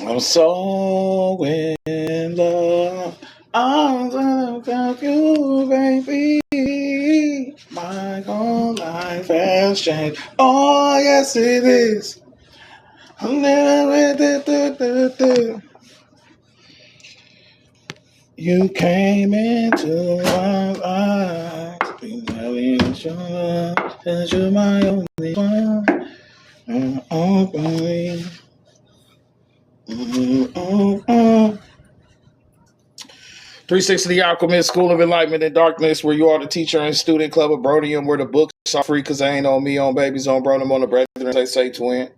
I'm so in love. I'm gonna you, baby. My whole life has changed. Oh, yes, it is. You came into my life. Cause you're my only one. And only. 360 The Alchemist, School of Enlightenment and Darkness, where you are the teacher and student club of Brodium, where the books are free because they ain't on me, on babies, on Brodom, on the brethren, they say twin.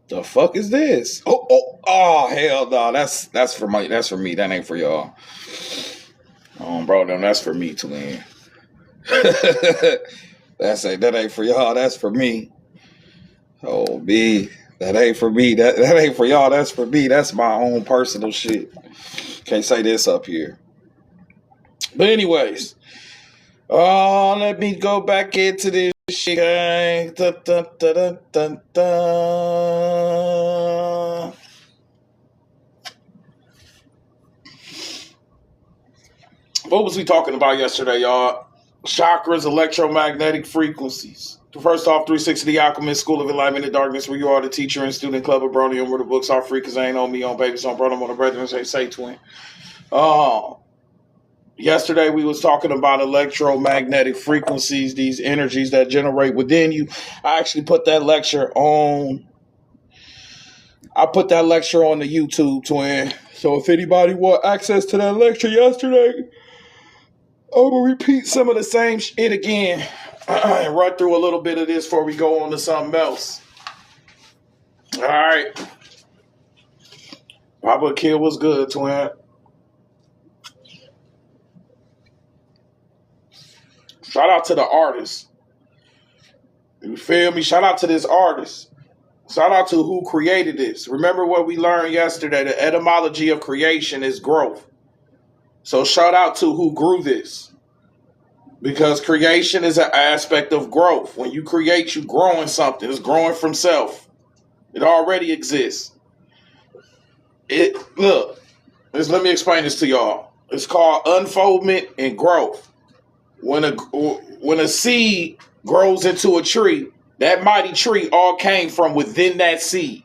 The fuck is this? Oh, hell no. That's for me. That's for me. That ain't for y'all. Brodom, that's for me, twin. That ain't for y'all. That's for me. Oh, B. That ain't for me. That ain't for y'all. That's for me. That's my own personal shit. Can't say this up here. But anyways, let me go back into this shit, gang. What was we talking about yesterday, y'all? Chakras, electromagnetic frequencies. First off, 360 The Alchemist, School of Enlightenment and Darkness, where you are the teacher and student club of Brodium, where the books are free because they ain't on me, on babies, on Brodom, on the brethren, say twin. Yesterday we was talking about electromagnetic frequencies, these energies that generate within you. I actually put that lecture on. I put that lecture on the YouTube, twin. So if anybody want access to that lecture yesterday, I'm gonna repeat some of the same shit again and run through a little bit of this before we go on to something else. All right. Papa Kill was good, twin. Shout out to the artist. You feel me? Shout out to this artist. Shout out to who created this. Remember what we learned yesterday. The etymology of creation is growth. So shout out to who grew this. Because creation is an aspect of growth. When you create, you're growing something. It's growing from self. It already exists. Let me explain this to y'all. It's called unfoldment and growth. When a seed grows into a tree, that mighty tree all came from within that seed.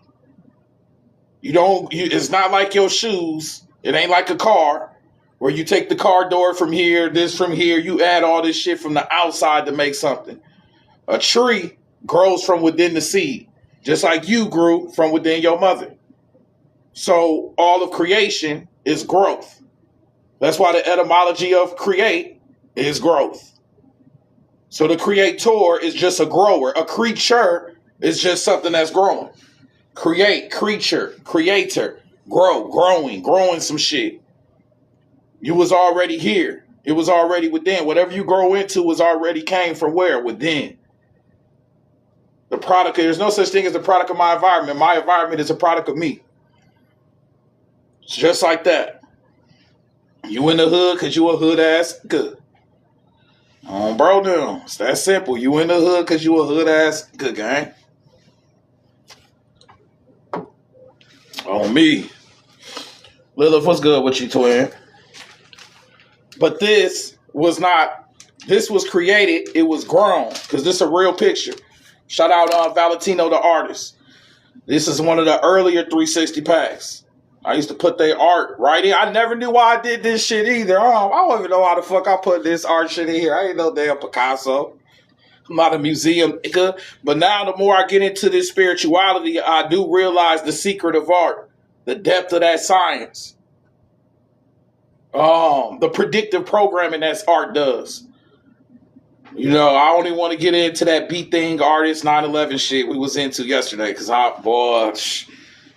It's not like your shoes. It ain't like a car where you take the car door from here, this from here. You add all this shit from the outside to make something. A tree grows from within the seed, just like you grew from within your mother. So all of creation is growth. That's why the etymology of create is growth. So the creator is just a grower. A creature is just something that's growing. Create, creature, creator, growing some shit. You was already here. It was already within. Whatever you grow into was already came from where? Within. The product, there's no such thing as the product of my environment. My environment is a product of me. It's just like that. You in the hood because you a hood ass good. Bro, no. It's that simple. You in the hood because you a hood ass good, gang. On me. Lilith, what's good with you, twin? But this was created, it was grown, because this is a real picture. Shout out Valentino, the artist. This is one of the earlier 360 packs. I used to put their art right in. I never knew why I did this shit either. I don't even know how the fuck I put this art shit in here. I ain't no damn Picasso. I'm not a museum nigga. But now the more I get into this spirituality, I do realize the secret of art, the depth of that science. The predictive programming that art does. You know, I only want to get into that B-Thing artist 9/11 shit we was into yesterday, because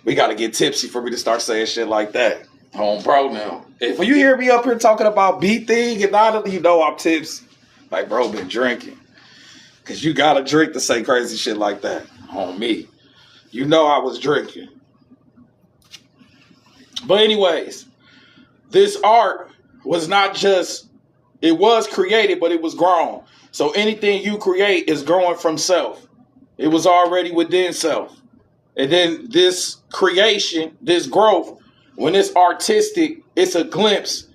we got to get tipsy for me to start saying shit like that. Bro, now. If you hear me up here talking about B-Thing and 9/11, you know I'm tipsy. Like, bro, been drinking. Because you got to drink to say crazy shit like that. On me. You know I was drinking. But anyways, this art was not just It was created, but it was grown. So anything you create is growing from self. It was already within self. And then this creation, this growth, when it's artistic, it's a glimpse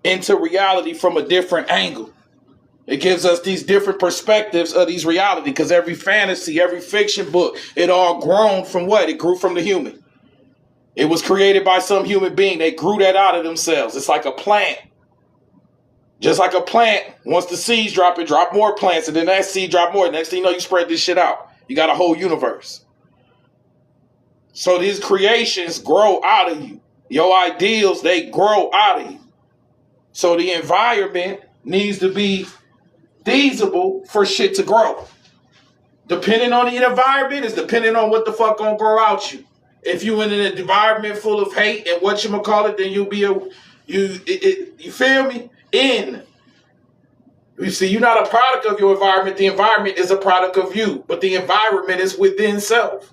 into reality from a different angle. It gives us these different perspectives of these reality, because every fantasy, every fiction book, it all grown from what? It grew from the human. It was created by some human being. They grew that out of themselves. It's like a plant. Just like a plant, once the seeds drop, it drop more plants, and then that seed drop more. Next thing you know, you spread this shit out. You got a whole universe. So these creations grow out of you. Your ideals, they grow out of you. So the environment needs to be feasible for shit to grow. Depending on the environment is depending on what the fuck gonna grow out you. If you in an environment full of hate and whatchamacallit, then you'll be you feel me? You see, you're not a product of your environment. The environment is a product of you, but the environment is within self.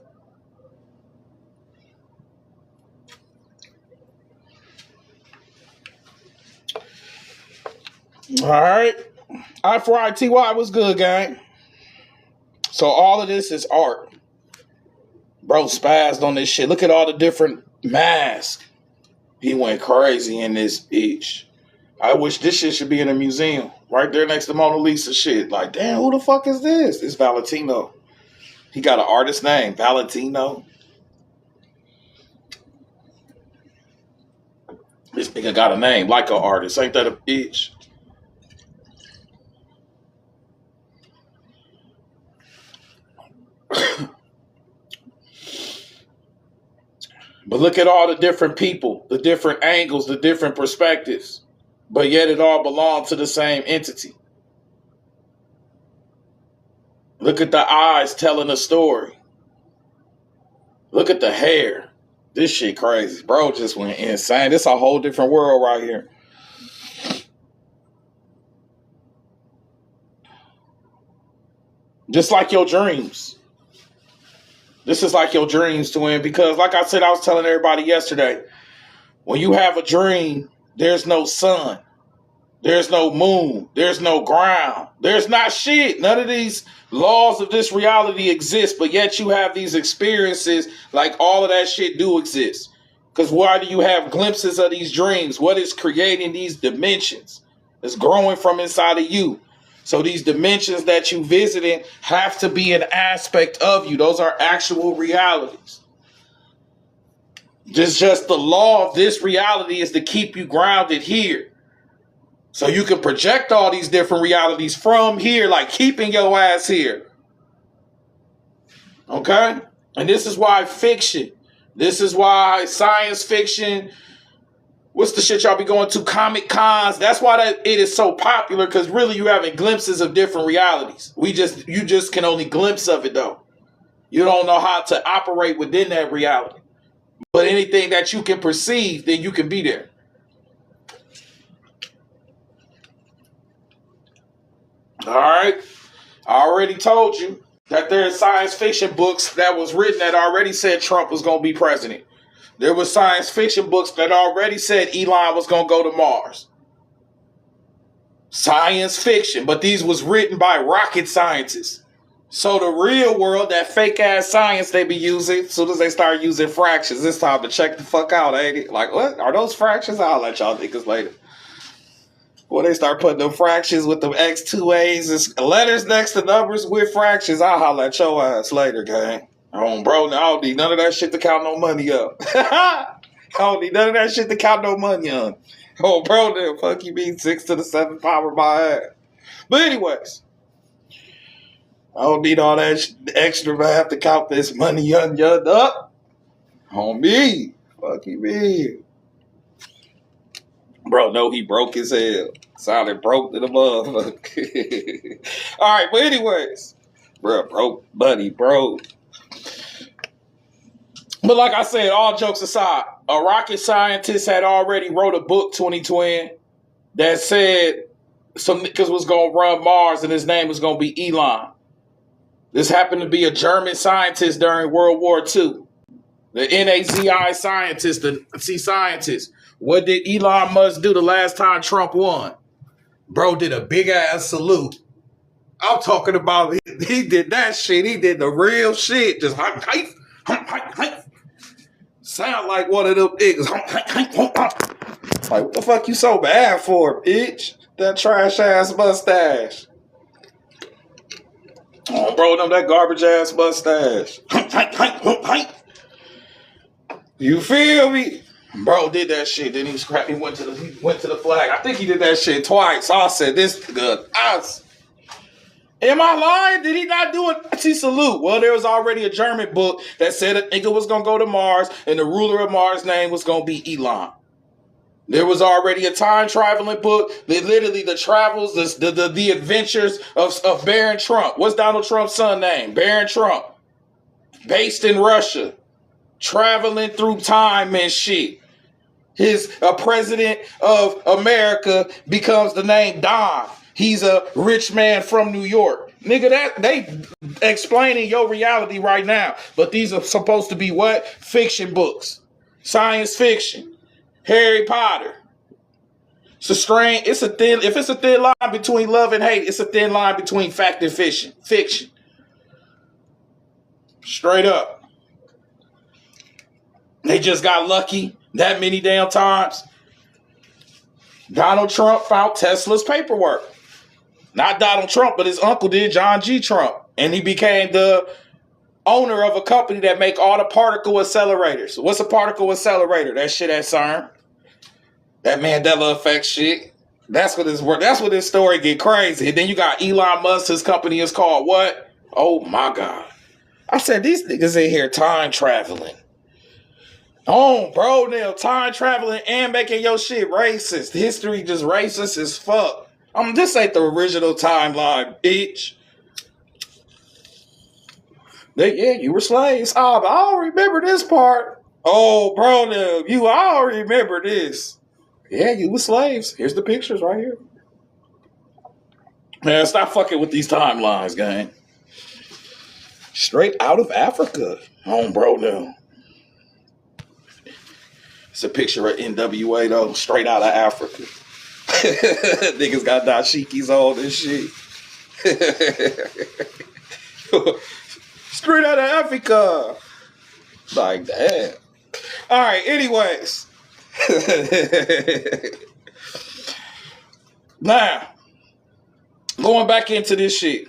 All right. I4ITY was good, gang. So all of this is art. Bro spazzed on this shit. Look at all the different masks. He went crazy in this bitch. I wish this shit should be in a museum. Right there next to Mona Lisa shit. Like, damn, who the fuck is this? It's Valentino. He got an artist name. Valentino. This nigga got a name like an artist. Ain't that a bitch? But look at all the different people, the different angles, the different perspectives. But yet it all belongs to the same entity. Look at the eyes telling a story. Look at the hair. This shit crazy. Bro just went insane. This a whole different world right here. Just like your dreams. This is like your dreams, twin, because like I said, I was telling everybody yesterday, when you have a dream, there's no sun, there's no moon, there's no ground, there's not shit. None of these laws of this reality exist, but yet you have these experiences like all of that shit do exist. Because why do you have glimpses of these dreams? What is creating these dimensions? It's growing from inside of you. So these dimensions that you visited have to be an aspect of you. Those are actual realities. Just the law of this reality is to keep you grounded here. So you can project all these different realities from here, like keeping your ass here. Okay? And this is why fiction, this is why science fiction, what's the shit y'all be going to? Comic cons. That's why it is so popular, because really you having glimpses of different realities. You just can only glimpse of it though. You don't know how to operate within that reality. But anything that you can perceive, then you can be there. All right. I already told you that there are science fiction books that was written that already said Trump was going to be president. There were science fiction books that already said Elon was going to go to Mars. Science fiction, but these was written by rocket scientists. So the real world, that fake ass science they be using, as soon as they start using fractions, it's time to check the fuck out, ain't it? Like, what? Are those fractions? I'll let y'all niggas later. When they start putting them fractions with them X2A's and letters next to numbers with fractions, I'll holler at your ass later, gang. Oh, bro, I don't need none of that shit to count no money up. I don't need none of that shit to count no money on. Oh, bro, then fuck you mean 6 to the 7th power by ass. But anyways, I don't need all that extra math to count this money up. On me. Fuck you mean. Bro, no, he broke his hell. Sounded broke to the motherfucker. All right, but anyways, bro, broke buddy, bro. But like I said, all jokes aside, a rocket scientist had already wrote a book, 2020, that said some niggas was going to run Mars and his name was going to be Elon. This happened to be a German scientist during World War II. The NAZI scientist, the C scientist. What did Elon Musk do the last time Trump won? Bro did a big ass salute. I'm talking about he did that shit. He did the real shit. Just hype. Sound like one of them niggas. Like, what the fuck you so bad for, bitch? That trash ass mustache. Oh, bro, them that garbage ass mustache. You feel me? Bro did that shit. Then he went to the flag. I think he did that shit twice. I said, this good. Am I lying? Did he not do a Nazi salute? Well, there was already a German book that said a nigga was going to go to Mars and the ruler of Mars' name was going to be Elon. There was already a time traveling book that literally the travels, the adventures of Baron Trump. What's Donald Trump's son name? Baron Trump. Based in Russia. Traveling through time and shit. A president of America becomes the name Don. He's a rich man from New York. Nigga, that they explaining your reality right now. But these are supposed to be what? Fiction books. Science fiction. Harry Potter. If it's a thin line between love and hate, it's a thin line between fact and fiction. Straight up. They just got lucky that many damn times. Donald Trump found Tesla's paperwork. Not Donald Trump, but his uncle did, John G. Trump. And he became the owner of a company that make all the particle accelerators. What's a particle accelerator? That shit at CERN. That Mandela effect shit. That's what this story get crazy. And then you got Elon Musk, his company is called what? Oh my God. I said, these niggas in here time traveling. Oh, bro, now time traveling and making your shit racist. History just racist as fuck. This ain't the original timeline, bitch. You were slaves. Oh, but I don't remember this part. Oh, bro, now, I don't remember this. Yeah, you were slaves. Here's the pictures right here. Man, stop fucking with these timelines, gang. Straight out of Africa. Oh, bro, now. It's a picture of NWA, though. Straight out of Africa. Niggas got dashikis on and shit. Straight out of Africa. Like that. All right, anyways. Now, going back into this shit.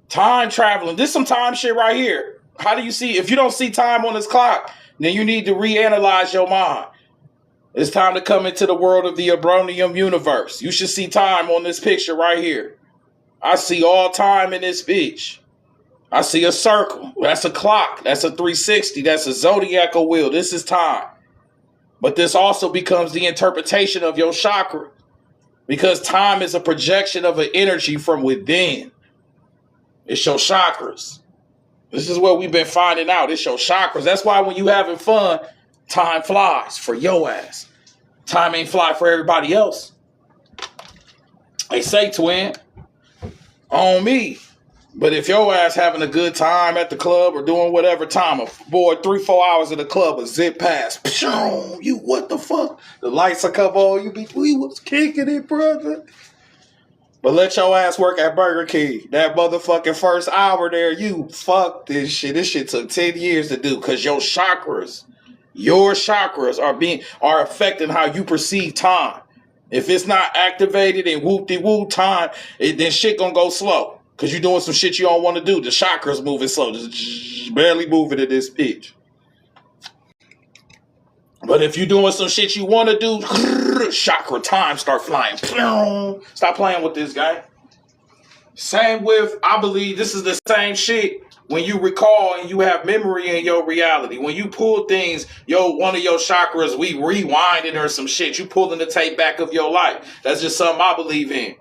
Time traveling. This some time shit right here. How do you see? If you don't see time on this clock, then you need to reanalyze your mind. It's time to come into the world of the Abronium universe. You should see time on this picture right here. I see all time in this bitch. I see a circle. That's a clock. That's a 360. That's a zodiacal wheel. This is time. But this also becomes the interpretation of your chakra. Because time is a projection of an energy from within. It's your chakras. This is what we've been finding out. It's your chakras. That's why when you having fun, time flies for your ass. Time ain't fly for everybody else. They say, twin, on me. But if your ass having a good time at the club or doing whatever time, boy, 3-4 hours in the club, a zip past. You, what the fuck? The lights will come on. We was kicking it, brother. But let your ass work at Burger King. That motherfucking first hour there, you fuck this shit. This shit took 10 years to do because your chakras are affecting how you perceive time. If it's not activated and whoop-de-woo time, then shit gonna go slow. Because you're doing some shit you don't want to do. The chakras moving slow. Just barely moving at this pitch. But if you're doing some shit you want to do, chakra time start flying. Stop playing with this guy. Same with, I believe this is the same shit when you recall and you have memory in your reality. When you pull things, one of your chakras, we rewinding or some shit. You pulling the tape back of your life. That's just something I believe in.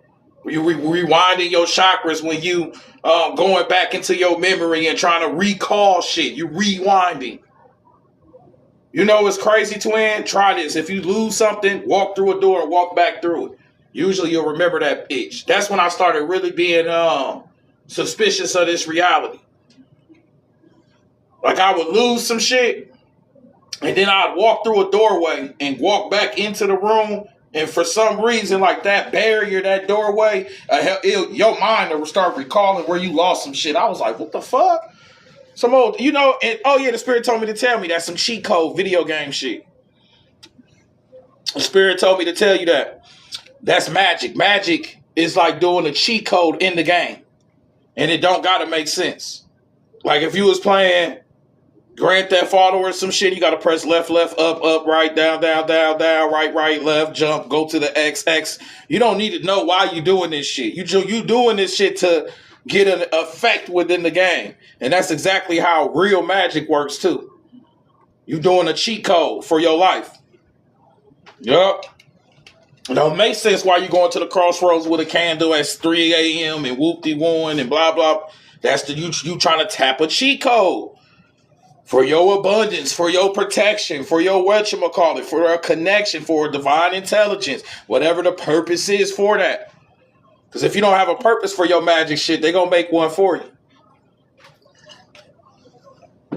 You rewinding your chakras when you going back into your memory and trying to recall shit. You rewinding. You know it's crazy, twin? Try this. If you lose something, walk through a door and walk back through it. Usually you'll remember that bitch. That's when I started really being suspicious of this reality. Like I would lose some shit, and then I'd walk through a doorway and walk back into the room, And for some reason, like that barrier, that doorway, your mind will start recalling where you lost some shit. I was like, what the fuck? Some old, you know, and oh yeah, the spirit told me to tell me that's some cheat code video game shit. The spirit told me to tell you that. That's magic. Magic is like doing a cheat code in the game. And it don't gotta make sense. Like if you was playing Grand Theft Auto or some shit, you gotta press left, left, up, right, down, right, left, jump, go to the X. You don't need to know why you doing this shit. You doing this shit to get an effect within the game. And that's exactly how real magic works too. You doing a cheat code for your life. Yup. It don't make sense why you going to the crossroads with a candle at 3 a.m. and whoop-de-wooing and blah, blah. That's you trying to tap a cheat code. For your abundance, for your protection, for your whatchamacallit, for a connection, for a divine intelligence, whatever the purpose is for that. Because if you don't have a purpose for your magic shit, they're going to make one for you.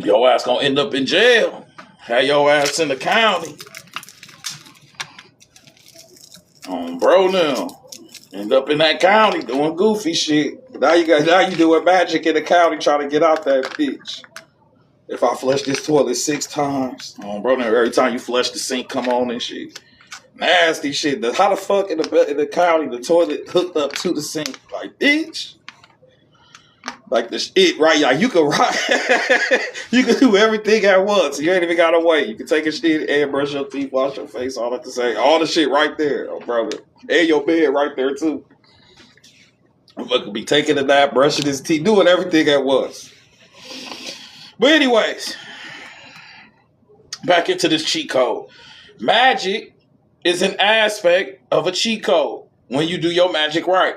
Your ass going to end up in jail. Have your ass in the county. Bro, now. End up in that county doing goofy shit. Now you doing magic in the county trying to get out that bitch. If I flush this toilet 6 times, bro, now every time you flush the sink come on and shit. Nasty shit. How the fuck in the county the toilet hooked up to the sink? Like, bitch. Like the shit, right? Like you can you can do everything at once. You ain't even gotta wait. You can take a shit and brush your teeth, wash your face, all at the same. All the shit right there, brother. And your bed right there too. I'm gonna be taking a nap, brushing his teeth, doing everything at once. But anyways, back into this cheat code. Magic is an aspect of a cheat code when you do your magic right.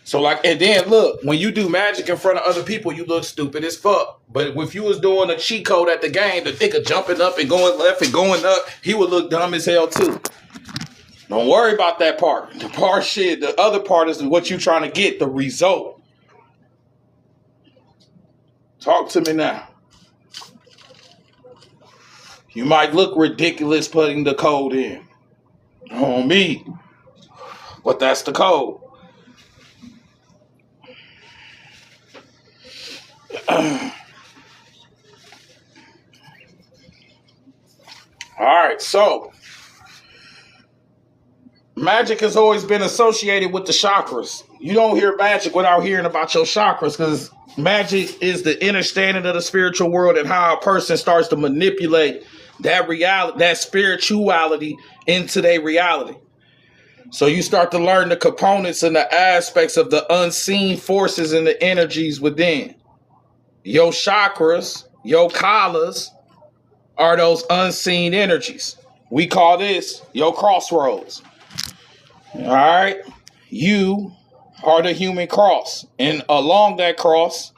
So and then look, when you do magic in front of other people, you look stupid as fuck. But if you was doing a cheat code at the game, the nigga jumping up and going left and going up, he would look dumb as hell too. Don't worry about that part. The part shit, the other part is what you trying to get, the result. Talk to me now. You might look ridiculous putting the code in. On me. But that's the code. Alright, so magic has always been associated with the chakras. You don't hear magic without hearing about your chakras, because magic is the understanding of the spiritual world and how a person starts to manipulate that reality, that spirituality into their reality. So you start to learn the components and the aspects of the unseen forces and the energies within. Your chakras, your kalas, are those unseen energies. We call this your crossroads. All right. You are the human cross. And along that cross,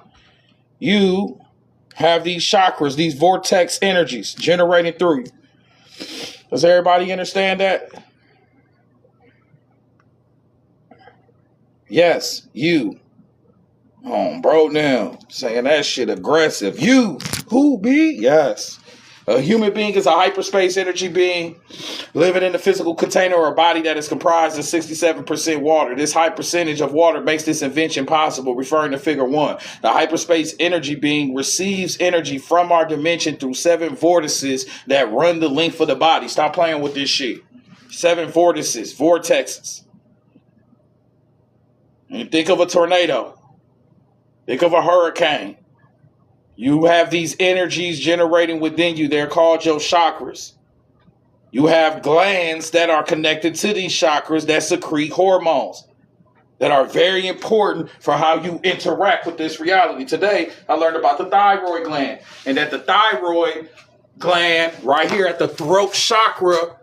you have these chakras, these vortex energies generating through you. Does everybody understand that? Yes, you. Bro, now saying that shit aggressive. You, who be? Yes. A human being is a hyperspace energy being living in a physical container or a body that is comprised of 67% water. This high percentage of water makes this invention possible, referring to figure 1. The hyperspace energy being receives energy from our dimension through 7 vortices that run the length of the body. Stop playing with this shit. 7 vortices, vortexes. And think of a tornado. Think of a hurricane. You have these energies generating within you. They're called your chakras. You have glands that are connected to these chakras that secrete hormones that are very important for how you interact with this reality. Today, I learned about the thyroid gland, and that the thyroid gland right here at the throat chakra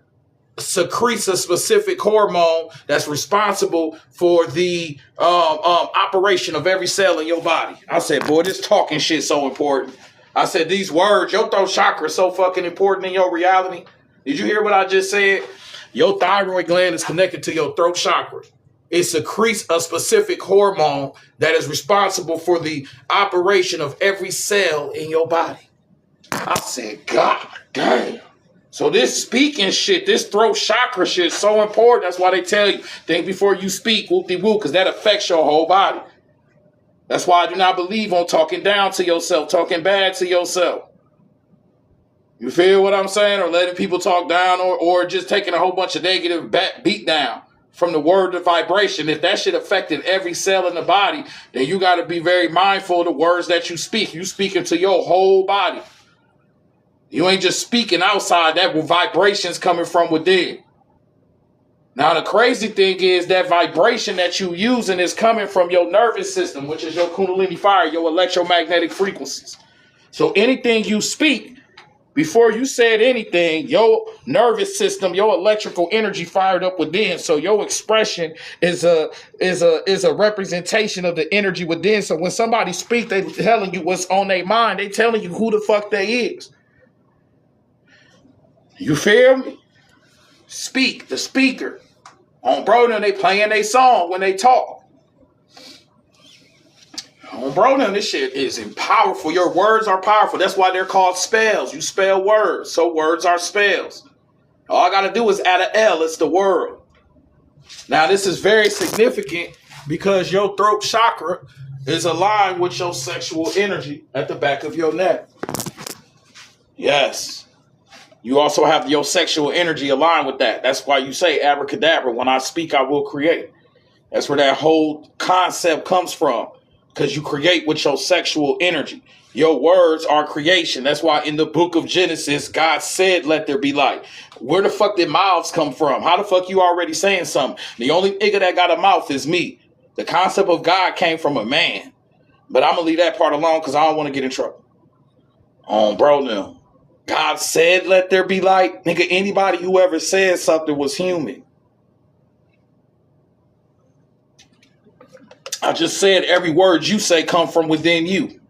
secretes a specific hormone that's responsible for the operation of every cell in your body. I said, boy, this talking shit so important. I said, these words, your throat chakra is so fucking important in your reality. Did you hear what I just said? Your thyroid gland is connected to your throat chakra. It secretes a specific hormone that is responsible for the operation of every cell in your body. I said, God damn. So this speaking shit, this throat chakra shit is so important. That's why they tell you, think before you speak, whoop-de-whoop, because that affects your whole body. That's why I do not believe on talking down to yourself, talking bad to yourself. You feel what I'm saying? Or letting people talk down, or just taking a whole bunch of negative beat down from the word to vibration. If that shit affected every cell in the body, then you got to be very mindful of the words that you speak. You speaking to your whole body. You ain't just speaking outside. That vibration's coming from within. Now, the crazy thing is that vibration that you using is coming from your nervous system, which is your kundalini fire, your electromagnetic frequencies. So anything you speak, before you said anything, your nervous system, your electrical energy fired up within. So your expression is a representation of the energy within. So when somebody speaks, they telling you what's on their mind. They telling you who the fuck they is. You feel me? Speak, the speaker. On Broden, they playing their song when they talk. On Broden, this shit is powerful. Your words are powerful. That's why they're called spells. You spell words, so words are spells. All I got to do is add an L. It's the word. Now, this is very significant because your throat chakra is aligned with your sexual energy at the back of your neck. Yes. You also have your sexual energy aligned with that. That's why you say abracadabra. When I speak, I will create. That's where that whole concept comes from. Because you create with your sexual energy. Your words are creation. That's why in the book of Genesis, God said, let there be light. Where the fuck did mouths come from? How the fuck you already saying something? The only nigga that got a mouth is me. The concept of God came from a man. But I'm going to leave that part alone because I don't want to get in trouble. Bro, now. God said, let there be light. Nigga, anybody who ever said something was human. I just said every word you say come from within you.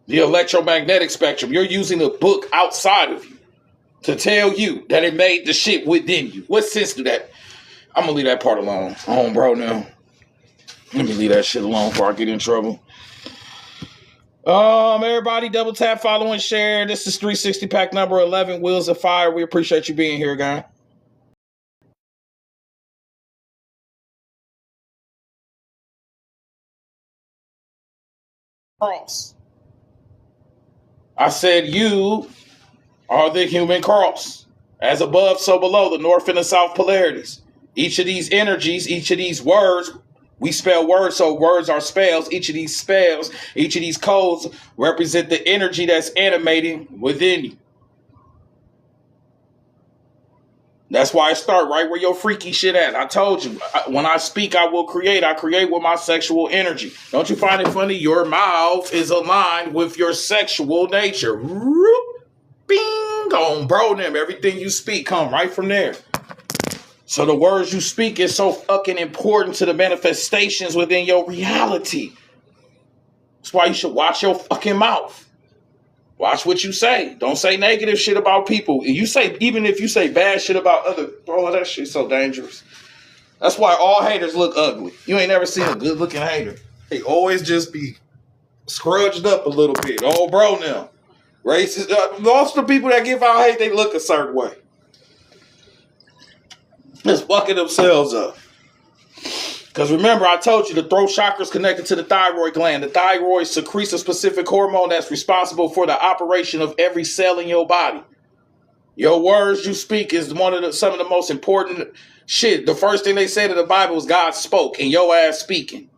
The electromagnetic spectrum. You're using a book outside of you to tell you that it made the shit within you. What sense do that? I'm going to leave that part alone. Bro, now. Let me leave that shit alone before I get in trouble. Everybody double tap, follow, and share. This is 360 pack number 11, Wheels of Fire. We appreciate you being here, guy. Cross. I said you are the human cross. As above, so below, the north and the south polarities. Each of these energies, each of these words, we spell words, so words are spells. Each of these spells, each of these codes represent the energy that's animating within you. That's why I start right where your freaky shit at. I told you, when I speak, I will create. I create with my sexual energy. Don't you find it funny? Your mouth is aligned with your sexual nature. Bing, on bro, them. Everything you speak come right from there. So the words you speak is so fucking important to the manifestations within your reality. That's why you should watch your fucking mouth. Watch what you say. Don't say negative shit about people. You say, even if you say bad shit about other, bro, that shit's so dangerous. That's why all haters look ugly. You ain't never seen a good looking hater. They always just be scrudged up a little bit. Oh, bro, now. Racist. Most of the people that give out hate, they look a certain way. Just fucking themselves up. Because remember, I told you the throat chakra is connected to the thyroid gland. The thyroid secretes a specific hormone that's responsible for the operation of every cell in your body. Your words you speak is some of the most important shit. The first thing they said in the Bible was God spoke, and your ass speaking.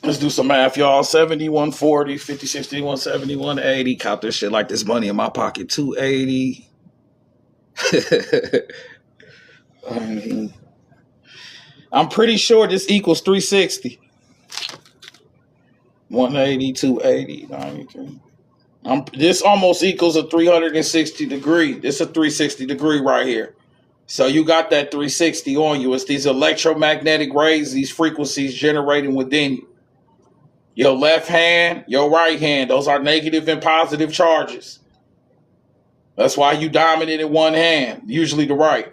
Let's do some math, y'all. 70, 140, 50, 60, 170, 180. Count this shit like this money in my pocket. 280. I'm pretty sure this equals 360. 180, 280, 93. This almost equals a 360 degree. This is a 360 degree right here. So you got that 360 on you. It's these electromagnetic rays, these frequencies generating within you. Your left hand, your right hand, those are negative and positive charges. That's why you dominant in one hand, usually the right.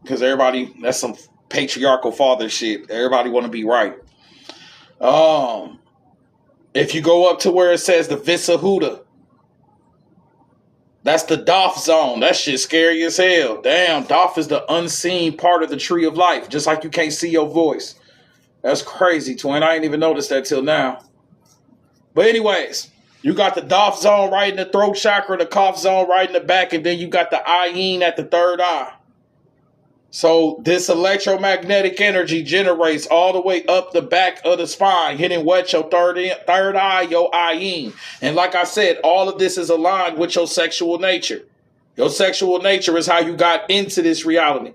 Because everybody, that's some patriarchal father shit. Everybody want to be right. If you go up to where it says the Visahuda, that's the Doth zone. That shit scary as hell. Damn, Doth is the unseen part of the tree of life, just like you can't see your voice. That's crazy, twin. I ain't even noticed that till now. But anyways, you got the Doth zone right in the throat chakra, the cough zone right in the back, and then you got the ayin at the third eye. So this electromagnetic energy generates all the way up the back of the spine, hitting what? Your third eye, your ayin. And like I said, all of this is aligned with your sexual nature. Your sexual nature is how you got into this reality.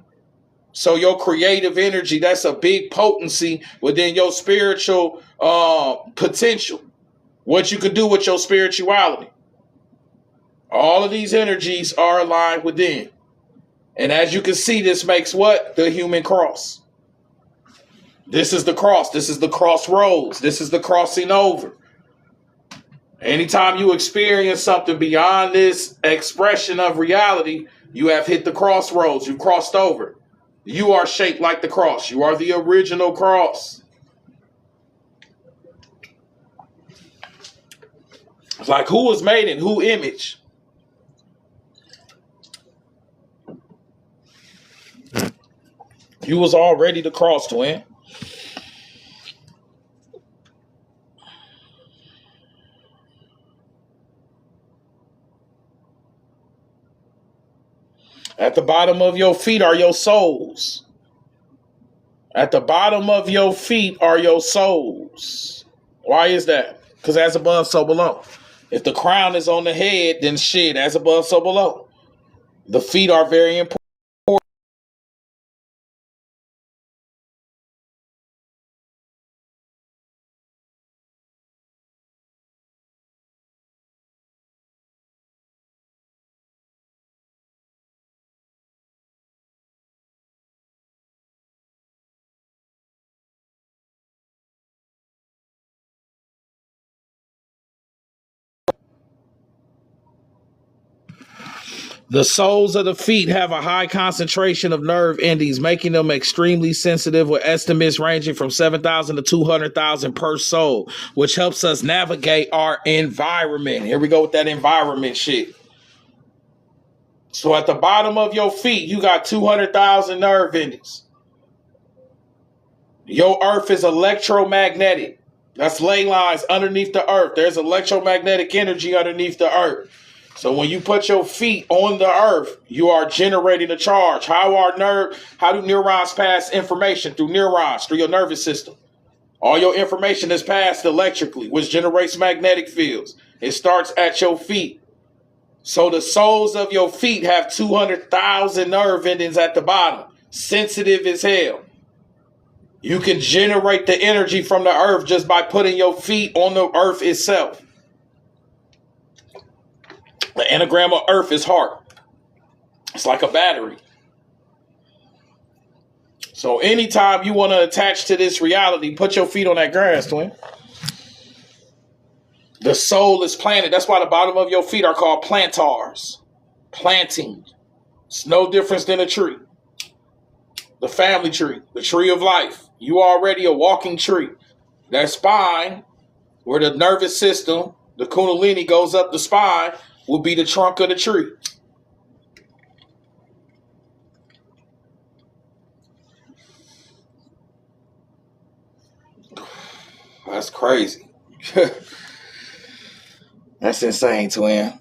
So your creative energy, that's a big potency within your spiritual potential. What you can do with your spirituality. All of these energies are aligned within. And as you can see, this makes what? The human cross. This is the cross. This is the crossroads. This is the crossing over. Anytime you experience something beyond this expression of reality, you have hit the crossroads. You've crossed over. You are shaped like the cross. You are the original cross. It's like, who was made in whose image? You was already the cross, twin. At the bottom of your feet are your souls. At the bottom of your feet are your souls. Why is that? Because as above, so below. If the crown is on the head, then shit, as above, so below. The feet are very important. The soles of the feet have a high concentration of nerve endings, making them extremely sensitive, with estimates ranging from 7,000 to 200,000 per sole, which helps us navigate our environment. Here we go with that environment shit. So at the bottom of your feet, you got 200,000 nerve endings. Your earth is electromagnetic. That's ley lines underneath the earth. There's electromagnetic energy underneath the earth. So when you put your feet on the earth, you are generating a charge. How do neurons pass information? Through neurons, through your nervous system. All your information is passed electrically, which generates magnetic fields. It starts at your feet. So the soles of your feet have 200,000 nerve endings at the bottom. Sensitive as hell. You can generate the energy from the earth just by putting your feet on the earth itself. The anagram of earth is heart. It's like a battery. So anytime you want to attach to this reality, put your feet on that grass, twin. The soul is planted. That's why the bottom of your feet are called plantars. Planting. It's no difference than a tree. The family tree, the tree of life. You are already a walking tree. That spine, where the nervous system, the kundalini goes up the spine, will be the trunk of the tree. That's crazy. That's insane, twin.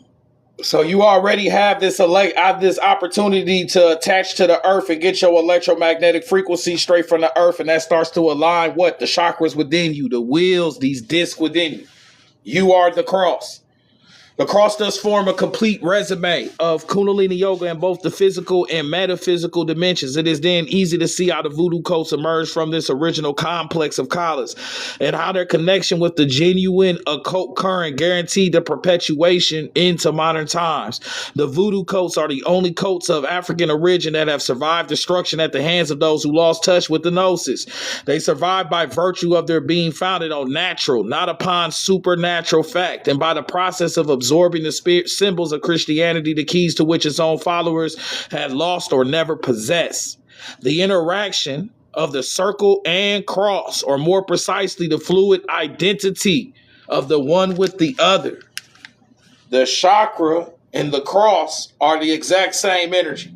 So you already have this opportunity to attach to the earth and get your electromagnetic frequency straight from the earth, and that starts to align what? The chakras within you, the wheels, these discs within you. You are the cross. The cross does form a complete resume of Kundalini Yoga in both the physical and metaphysical dimensions. It is then easy to see how the voodoo cults emerged from this original complex of collars and how their connection with the genuine occult current guaranteed the perpetuation into modern times. The voodoo cults are the only cults of African origin that have survived destruction at the hands of those who lost touch with the gnosis. They survived by virtue of their being founded on natural, not upon supernatural fact, and by the process of absorbing the spirit symbols of Christianity, the keys to which its own followers had lost or never possessed. The interaction of the circle and cross, or more precisely, the fluid identity of the one with the other. The chakra and the cross are the exact same energy.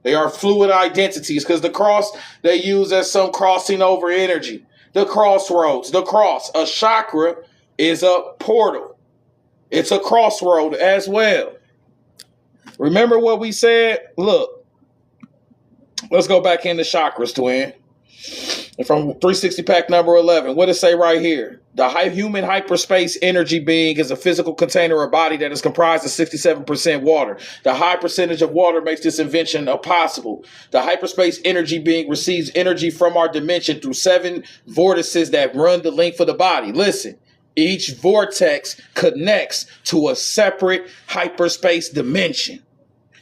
They are fluid identities, because the cross they use as some crossing over energy. The crossroads, the cross, a chakra is a portal. It's a crossroad as well. Remember what we said? Look, let's go back into chakras, twin. From 360 pack number 11, what does it say right here? The human hyperspace energy being is a physical container or body that is comprised of 67% water. The high percentage of water makes this invention possible. The hyperspace energy being receives energy from our dimension through 7 vortices that run the length of the body. Listen, each vortex connects to a separate hyperspace dimension,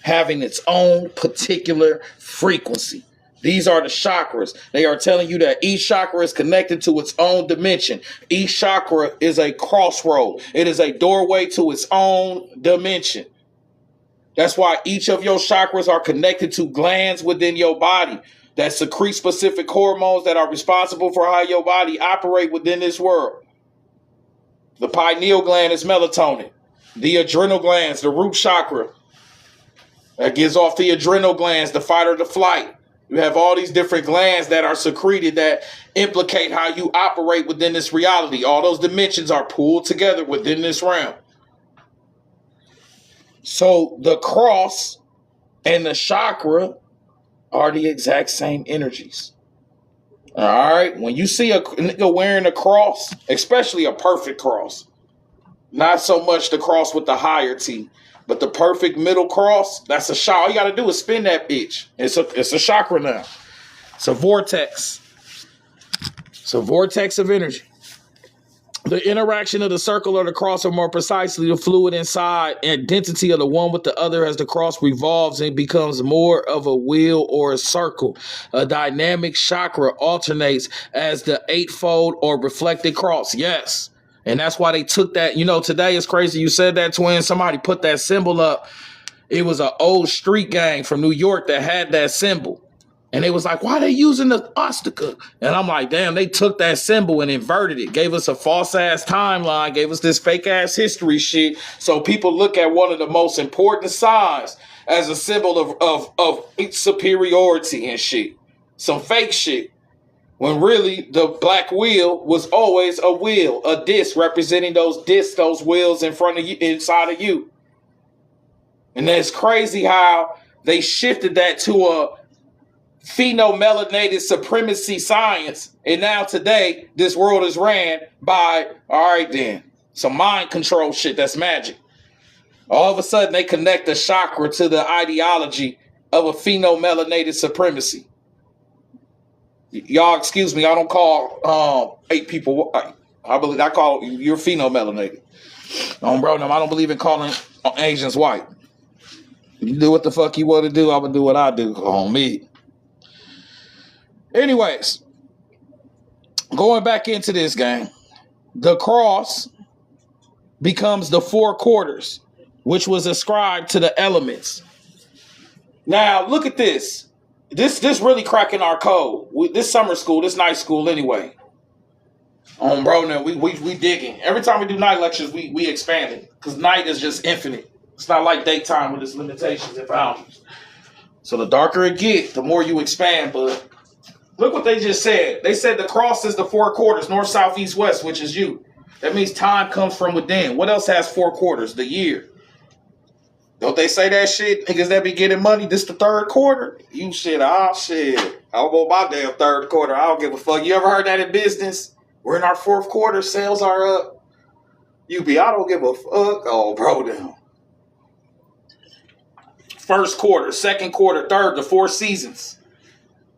having its own particular frequency. These are the chakras. They are telling you that each chakra is connected to its own dimension. Each chakra is a crossroad. It is a doorway to its own dimension. That's why each of your chakras are connected to glands within your body that secrete specific hormones that are responsible for how your body operates within this world. The pineal gland is melatonin. The adrenal glands, the root chakra, that gives off the adrenal glands, the fight or the flight. You have all these different glands that are secreted that implicate how you operate within this reality. All those dimensions are pulled together within this realm. So the cross and the chakra are the exact same energies. All right. When you see a nigga wearing a cross, especially a perfect cross, not so much the cross with the higher T, but the perfect middle cross, that's a chakra. All you got to do is spin that bitch. It's a chakra now. It's a vortex. It's a vortex of energy. The interaction of the circle or the cross, or more precisely, the fluid inside identity of the one with the other as the cross revolves and becomes more of a wheel or a circle. A dynamic chakra alternates as the eightfold or reflected cross. Yes. And that's why they took that. You know, today is crazy. You said that, twin. Somebody put that symbol up. It was an old street gang from New York that had that symbol. And they was like, why are they using the swastika? And I'm like, damn, they took that symbol and inverted it. Gave us a false-ass timeline. Gave us this fake-ass history shit. So people look at one of the most important signs as a symbol of superiority and shit. Some fake shit. When really the black wheel was always a wheel, a disc representing those discs, those wheels in front of you, inside of you. And it's crazy how they shifted that to a phenomelanated supremacy science. And now today, this world is ran by, all right then, some mind control shit that's magic. All of a sudden, they connect the chakra to the ideology of a phenomelanated supremacy. Y'all, excuse me, I don't call 8 people. I call you're phenomelanated. Bro, no, I don't believe in calling Asians white. You do what the fuck you want to do. I'm gonna do what I do on me. Anyways, going back into this game, the cross becomes the 4 quarters, which was ascribed to the elements. Now, look at this. This really cracking our code. This summer school, this night school anyway. Bro, now we digging. Every time we do night lectures, we expand it. Because night is just infinite. It's not like daytime with its limitations and boundaries. So the darker it gets, the more you expand. But look what they just said. They said the cross is the 4 quarters, north, south, east, west, which is you. That means time comes from within. What else has 4 quarters? The year. Don't they say that shit? Niggas that be getting money, this the 3rd quarter? You shit, shit. I want my damn 3rd quarter. I don't give a fuck. You ever heard that in business? We're in our 4th quarter. Sales are up. I don't give a fuck. Oh, bro, now. 1st quarter, 2nd quarter, 3rd, the 4 seasons.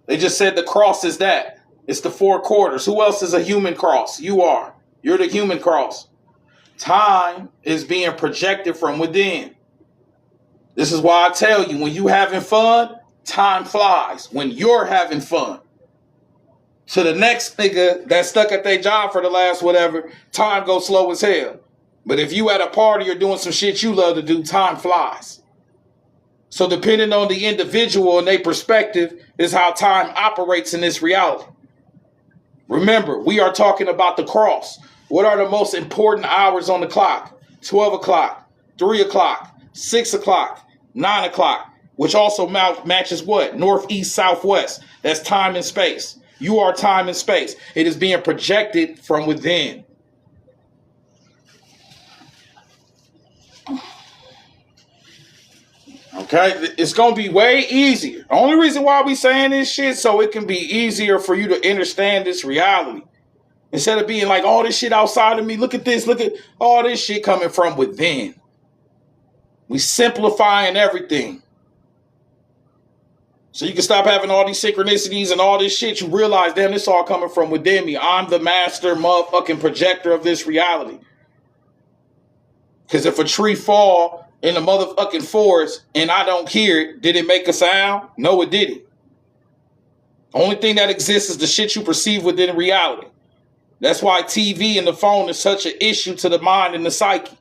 They just said the cross is that. It's the 4 quarters. Who else is a human cross? You are. You're the human cross. Time is being projected from within. This is why I tell you, when you having fun, time flies. When you're having fun. To the next nigga that's stuck at their job for the last whatever, time goes slow as hell. But if you at a party or doing some shit you love to do, time flies. So depending on the individual and their perspective is how time operates in this reality. Remember, we are talking about the cross. What are the most important hours on the clock? 12 o'clock, 3 o'clock, 6 o'clock, 9 o'clock, which also matches what? North, east, southwest. That's time and space. You are time and space. It is being projected from within. Okay, it's going to be way easier. The only reason why we saying this shit so it can be easier for you to understand this reality. Instead of being like, all this shit outside of me, look at this, look at all this shit coming from within. We simplifying everything. So you can stop having all these synchronicities and all this shit. You realize, damn, this all coming from within me. I'm the master motherfucking projector of this reality. Because if a tree fall in the motherfucking forest and I don't hear it, did it make a sound? No, it didn't. Only thing that exists is the shit you perceive within reality. That's why TV and the phone is such an issue to the mind and the psyche.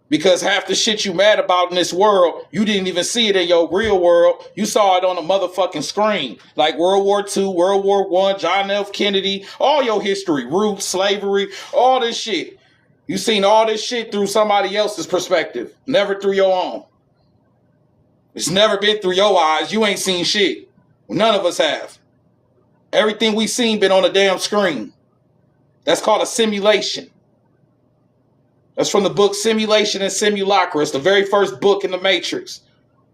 Because half the shit you mad about in this world, you didn't even see it in your real world. You saw it on a motherfucking screen. Like World War II, World War I, John F. Kennedy, all your history, roots, slavery, all this shit. You seen all this shit through somebody else's perspective, never through your own. It's never been through your eyes. You ain't seen shit. None of us have. Everything we seen been on a damn screen. That's called a simulation. That's from the book Simulation and Simulacra. It's the very first book in the Matrix.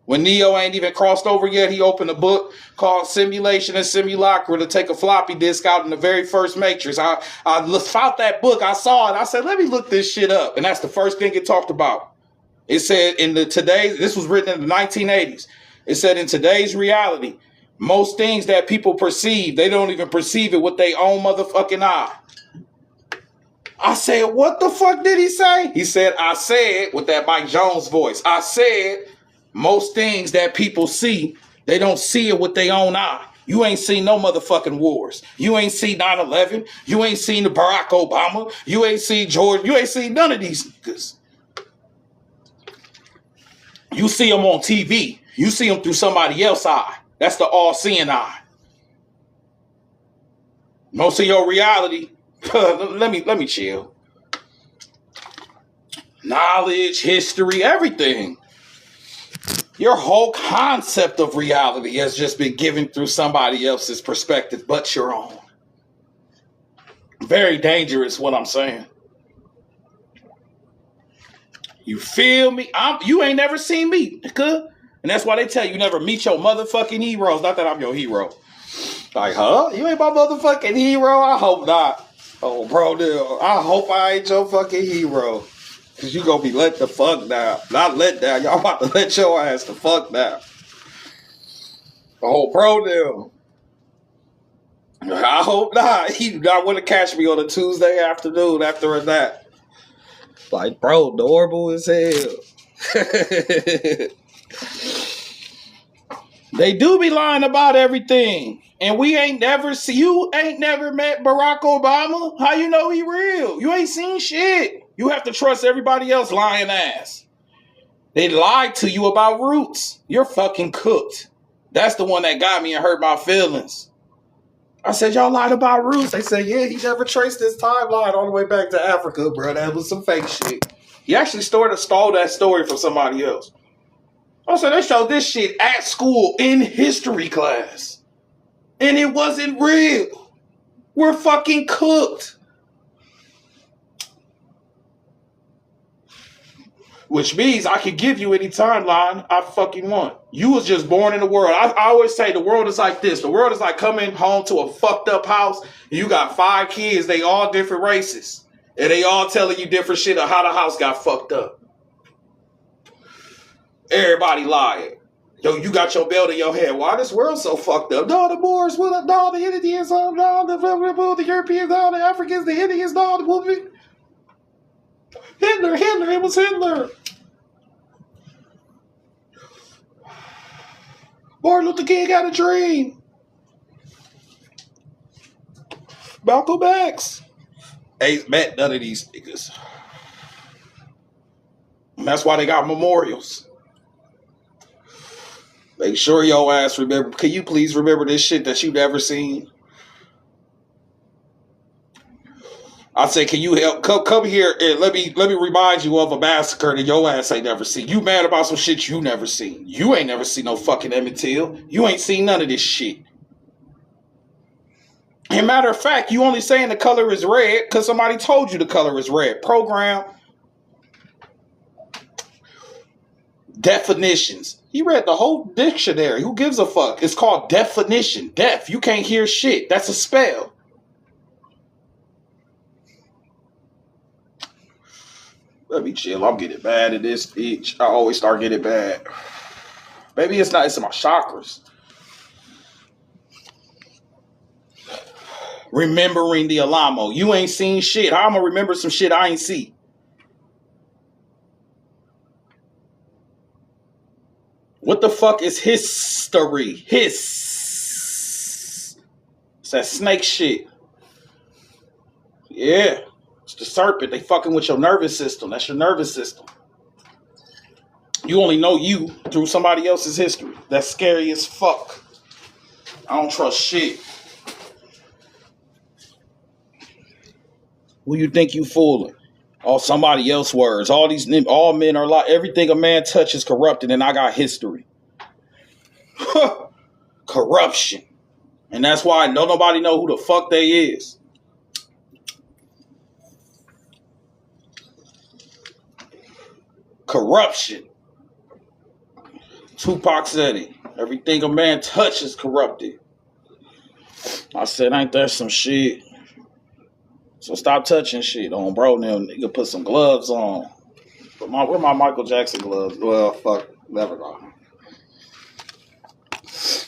When Neo ain't even crossed over yet, he opened a book called Simulation and Simulacra to take a floppy disk out in the very first Matrix. I found that book. I saw it. I said, let me look this shit up. And that's the first thing it talked about. It said this was written in the 1980s. It said in today's reality, most things that people perceive, they don't even perceive it with their own motherfucking eye. I said, what the fuck did he say? He said, I said, with that Mike Jones voice, I said, most things that people see, they don't see it with their own eye. You ain't seen no motherfucking wars. You ain't seen 9/11. You ain't seen the Barack Obama. You ain't seen George. You ain't seen none of these niggas. You see them on TV. You see them through somebody else's eye. That's the all-seeing eye. Most of your reality, let me chill. Knowledge, history, everything. Your whole concept of reality has just been given through somebody else's perspective but your own. Very dangerous what I'm saying. You feel me? You ain't never seen me, nigga. And that's why they tell you never meet your motherfucking heroes. Not that I'm your hero. Like, huh? You ain't my motherfucking hero? I hope not. Oh, bro, dude, I hope I ain't your fucking hero. Because you going to be let the fuck down. Not let down. Y'all about to let your ass the fuck down. Oh, bro, dude. I hope not. He do not want to catch me on a Tuesday afternoon after that. Like, bro, adorable as hell. They do be lying about everything. And you ain't never met Barack Obama. How you know he real? You ain't seen shit. You have to trust everybody else lying ass. They lied to you about roots. You're fucking cooked. That's the one that got me and hurt my feelings. I said, y'all lied about roots. They said, yeah, he never traced his timeline all the way back to Africa, bro. That was some fake shit. He actually stole that story from somebody else. I said, they showed this shit at school in history class. And it wasn't real. We're fucking cooked. Which means I can give you any timeline I fucking want. You was just born in the world. I always say the world is like this. The world is like coming home to a fucked up house. And you got 5 kids. They all different races. And they all telling you different shit of how the house got fucked up. Everybody lying. Yo, you got your belt in your head. Why this world so fucked up? No, the Moors, no, the Indians, no, the Europeans, no, the Africans, the Indians, no, the women. Hitler, it was Hitler. Martin Luther King got a dream. Malcolm X. Ain't met none of these niggas. And that's why they got memorials. Make sure your ass remember. Can you please remember this shit that you never seen? I say, can you help come here and let me remind you of a massacre that your ass ain't never seen. You mad about some shit you never seen. You ain't never seen no fucking Emmett Till. You ain't seen none of this shit. And matter of fact, you only saying the color is red because somebody told you the color is red. Program definitions. He read the whole dictionary. Who gives a fuck? It's called definition. Deaf. You can't hear shit. That's a spell. Let me chill. I'm getting bad at this bitch. I always start getting bad. Maybe it's not. It's my chakras. Remembering the Alamo. You ain't seen shit. How I'm gonna remember some shit I ain't see? What the fuck is history? It's that snake shit. Yeah. It's the serpent. They fucking with your nervous system. That's your nervous system. You only know you through somebody else's history. That's scary as fuck. I don't trust shit. Who you think you fooling? All somebody else's words. All men are like everything a man touches corrupted, and I got history. Corruption. And that's why nobody know who the fuck they is. Corruption. Tupac said it. Everything a man touches corrupted. I said, ain't that some shit? So stop touching shit on, bro. Now you can put some gloves on. But where my Michael Jackson gloves? Well, fuck, never mind.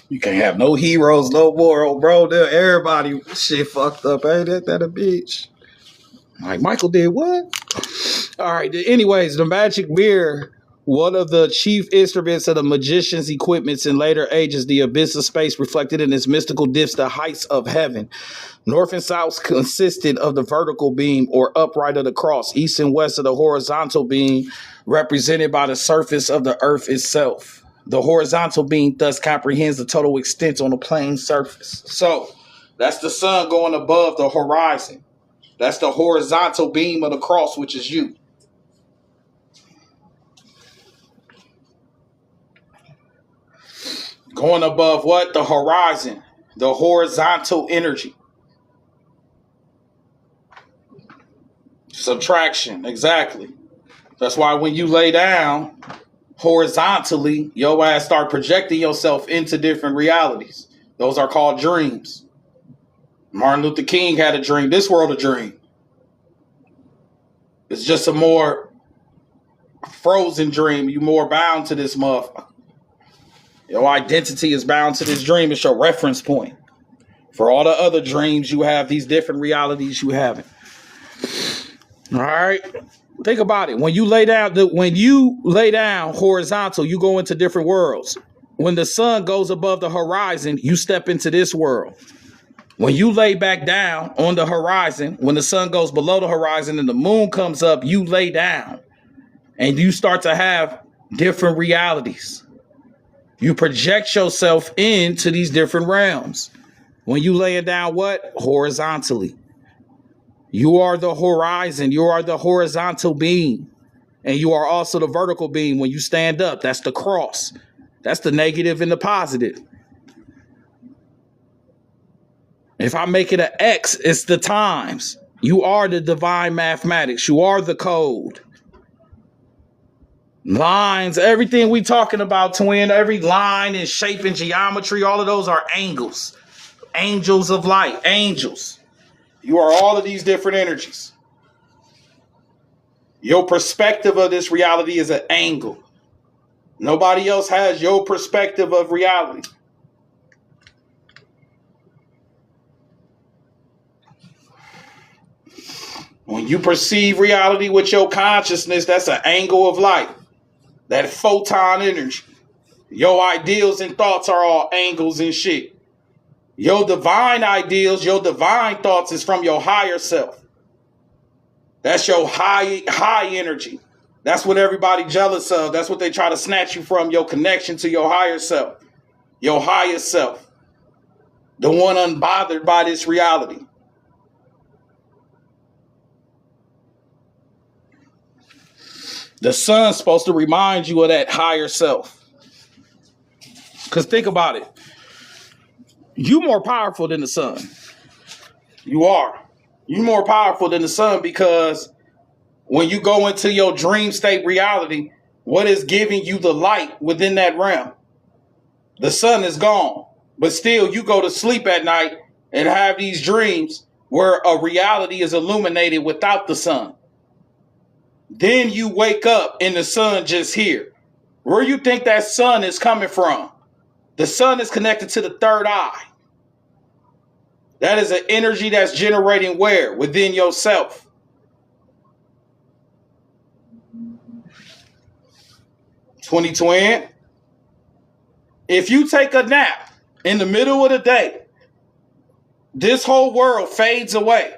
You can't have no heroes no more, oh, bro. Everybody shit fucked up. Ain't that a bitch? Like Michael did what? All right. Anyways, the magic mirror, one of the chief instruments of the magician's equipments in later ages, the abyss of space reflected in its mystical dips, the heights of heaven. North and south consisted of the vertical beam or upright of the cross. East and west of the horizontal beam, represented by the surface of the earth itself. The horizontal beam thus comprehends the total extent on the plane surface. So that's the sun going above the horizon. That's the horizontal beam of the cross, which is you. Going above what? The horizon. The horizontal energy. Subtraction. Exactly. That's why when you lay down horizontally, your ass start projecting yourself into different realities. Those are called dreams. Martin Luther King had a dream. This world a dream. It's just a more frozen dream. You more bound to this motherfucker. Your identity is bound to this dream. It's your reference point. For all the other dreams you have, these different realities you haven't. All right. Think about it. When you lay down horizontal, you go into different worlds. When the sun goes above the horizon, you step into this world. When you lay back down on the horizon, when the sun goes below the horizon and the moon comes up, you lay down and you start to have different realities. You project yourself into these different realms. When you lay it down, what? Horizontally. You are the horizon. You are the horizontal beam. And you are also the vertical beam. When you stand up, that's the cross. That's the negative and the positive. If I make it an X, it's the times. You are the divine mathematics. You are the code. Lines, everything we talking about, twin, every line and shape and geometry, all of those are angles. Angels of light, angels. You are all of these different energies. Your perspective of this reality is an angle. Nobody else has your perspective of reality. When you perceive reality with your consciousness, that's an angle of light. That photon energy. Your ideals and thoughts are all angles and shit. Your divine ideals, your divine thoughts is from your higher self. That's your high energy. That's what everybody jealous of. That's what they try to snatch you from, your connection to your higher self. Your higher self. The one unbothered by this reality. The sun's supposed to remind you of that higher self. Because think about it. You more powerful than the sun. You are. You more powerful than the sun because when you go into your dream state reality, what is giving you the light within that realm? The sun is gone. But still, you go to sleep at night and have these dreams where a reality is illuminated without the sun. Then you wake up and the sun just here. Where you think that sun is coming from? The sun is connected to the third eye. That is an energy that's generating where? Within yourself. Twin. If you take a nap in the middle of the day, this whole world fades away.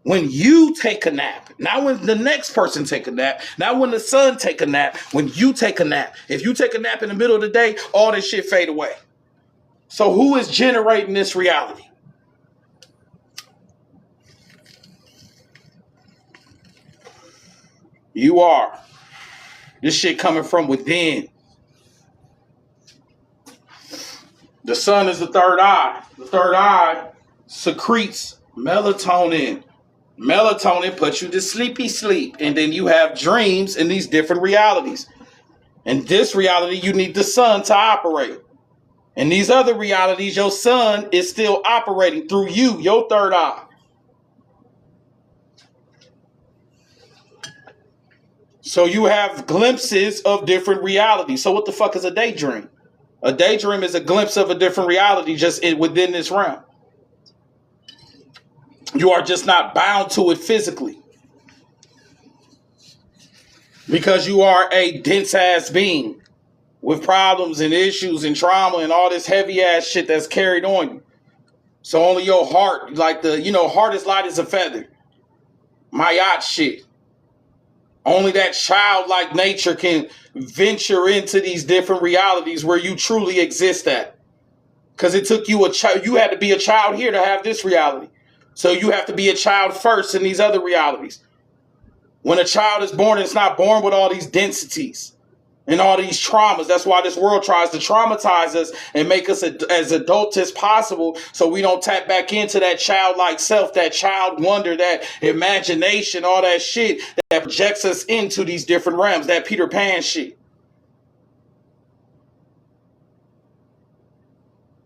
When you take a nap, not when the next person take a nap, not when the sun take a nap, when you take a nap. If you take a nap in the middle of the day, all this shit fade away. So who is generating this reality? You are. This shit coming from within. The sun is the third eye. The third eye secretes melatonin. Melatonin puts you to sleepy sleep. And then you have dreams in these different realities. In this reality, you need the sun to operate. In these other realities, your sun is still operating through you, your third eye. So you have glimpses of different realities. So what the fuck is a daydream? A daydream is a glimpse of a different reality just within this realm. You are just not bound to it physically. Because you are a dense ass being with problems and issues and trauma and all this heavy ass shit that's carried on you. So only your heart, like heart is light as a feather. Mayat shit. Only that childlike nature can venture into these different realities where you truly exist at. Because it took you you had to be a child here to have this reality. So you have to be a child first in these other realities. When a child is born, it's not born with all these densities and all these traumas. That's why this world tries to traumatize us and make us as adult as possible so we don't tap back into that childlike self, that child wonder, that imagination, all that shit that projects us into these different realms, that Peter Pan shit.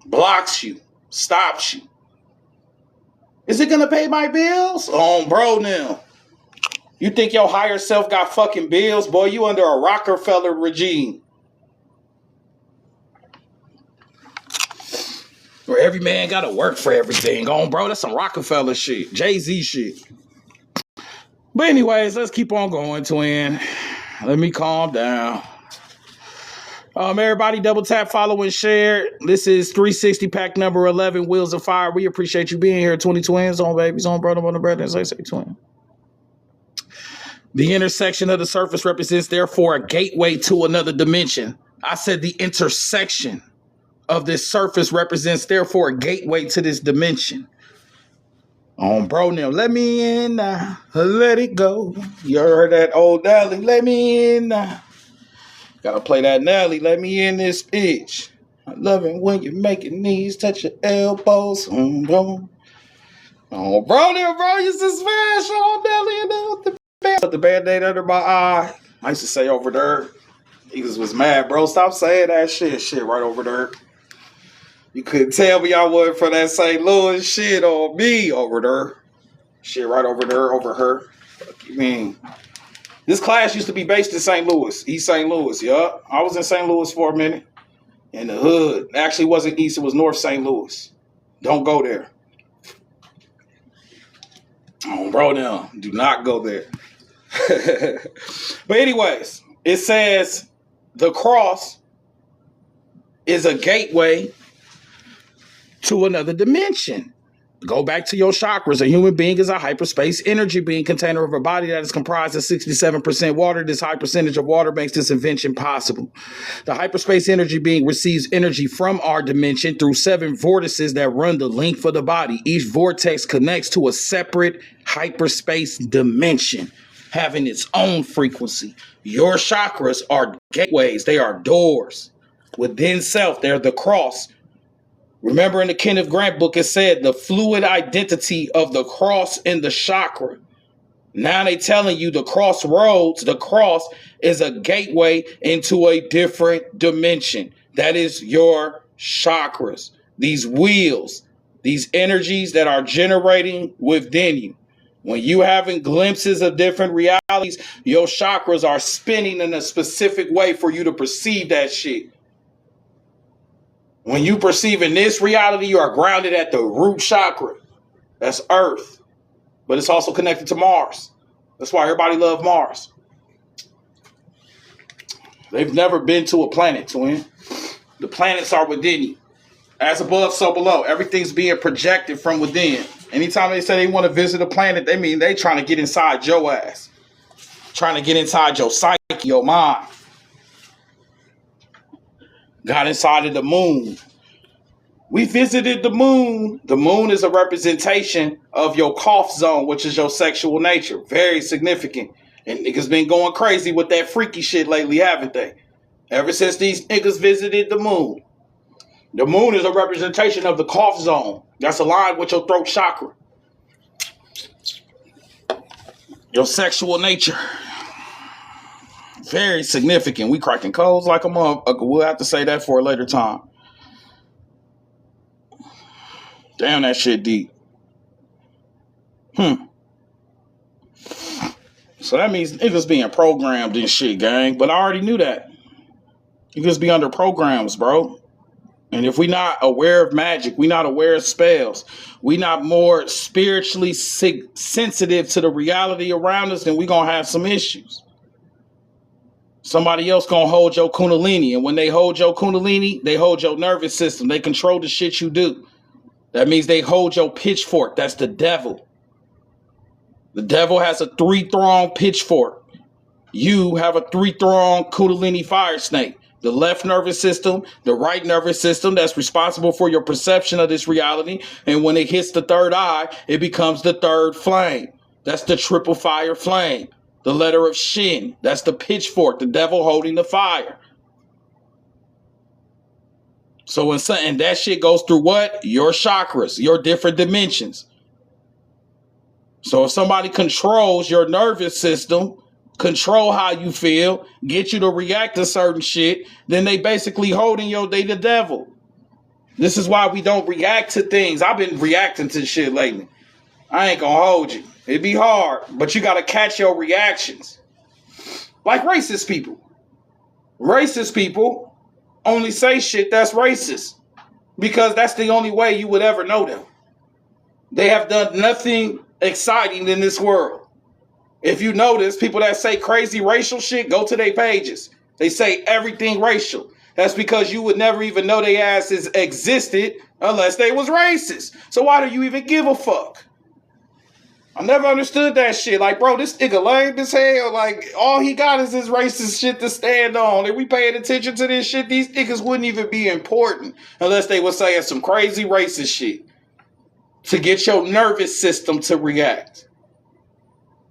Blocks you, stops you. Is it going to pay my bills? Oh, bro, now. You think your higher self got fucking bills? Boy, you under a Rockefeller regime. Where every man got to work for everything. Oh, bro, that's some Rockefeller shit. Jay-Z shit. But anyways, let's keep on going, twin. Let me calm down. Everybody double tap, follow, and share. This is 360 pack number 11, Wheels of Fire. We appreciate you being here. 20 twins on babies, on brother, on the brethren. Say twin. The intersection of the surface represents, therefore, a gateway to another dimension. I said the intersection of this surface represents, therefore, a gateway to this dimension. Bro, now, let me in now. Let it go. You heard that old Nelly? Let me in now. Gotta play that Nelly. Let me in this bitch. I love it when you make your knees touch your elbows. Bro, you used to smash on Nelly and put the band-aid under my eye. I used to say over there. He was mad, bro. Stop saying that shit. Shit right over there. You couldn't tell me I wasn't for that St. Louis shit on me over there. Shit right over there, over her. Fuck you mean? This class used to be based in St. Louis, East St. Louis, yeah. I was in St. Louis for a minute. In the hood. Actually, it wasn't East, it was North St. Louis. Don't go there. Oh, bro, now. Do not go there. But anyways, it says the cross is a gateway to another dimension. Go back to your chakras. A human being is a hyperspace energy being container of a body that is comprised of 67% water. This high percentage of water makes this invention possible. The hyperspace energy being receives energy from our dimension through 7 vortices that run the length of the body. Each vortex connects to a separate hyperspace dimension, having its own frequency. Your chakras are gateways. They are doors within self. They're the cross. Remember in the Kenneth Grant book, it said the fluid identity of the cross in the chakra. Now they telling you the crossroads, the cross is a gateway into a different dimension. That is your chakras. These wheels, these energies that are generating within you. When you having glimpses of different realities, your chakras are spinning in a specific way for you to perceive that shit. When you perceive in this reality, you are grounded at the root chakra. That's Earth. But it's also connected to Mars. That's why everybody loves Mars. They've never been to a planet, twin. The planets are within you. As above, so below. Everything's being projected from within. Anytime they say they want to visit a planet, they mean they trying to get inside your ass. Trying to get inside your psyche, your mind. Got inside of the moon. We visited the moon. The moon is a representation of your cough zone, which is your sexual nature. Very significant. And niggas been going crazy with that freaky shit lately, haven't they? Ever since these niggas visited the moon. The moon is a representation of the cough zone. That's aligned with your throat chakra. Your sexual nature. Very significant. We cracking codes like a motherfucker. We'll have to say that for a later time. Damn, that shit deep. So that means niggas being programmed and shit, gang. But I already knew that. Niggas be under programs, bro. And if we not aware of magic, we not aware of spells, we not more spiritually sensitive to the reality around us, then we gonna have some issues. Somebody else gonna hold your kundalini, and when they hold your kundalini, they hold your nervous system. They control the shit you do. That means they hold your pitchfork. That's the devil. The devil has a 3-prong pitchfork. You have a 3-prong kundalini fire snake. The left nervous system, the right nervous system that's responsible for your perception of this reality. And when it hits the third eye, it becomes the third flame. That's the triple fire flame. The letter of Shin. That's the pitchfork, the devil holding the fire. So when something, that shit goes through what? Your chakras, your different dimensions. So if somebody controls your nervous system, control how you feel, get you to react to certain shit, then they basically holding they the devil. This is why we don't react to things. I've been reacting to shit lately. I ain't gonna hold you. It'd be hard, but you gotta catch your reactions. Like racist people. Racist people only say shit that's racist because that's the only way you would ever know them. They have done nothing exciting in this world. If you notice, people that say crazy racial shit, go to their pages. They say everything racial. That's because you would never even know they asses existed unless they was racist. So why do you even give a fuck? I never understood that shit. Like, bro, this nigga lame as hell. Like, all he got is this racist shit to stand on. If we paying attention to this shit, these niggas wouldn't even be important unless they was saying some crazy racist shit to get your nervous system to react.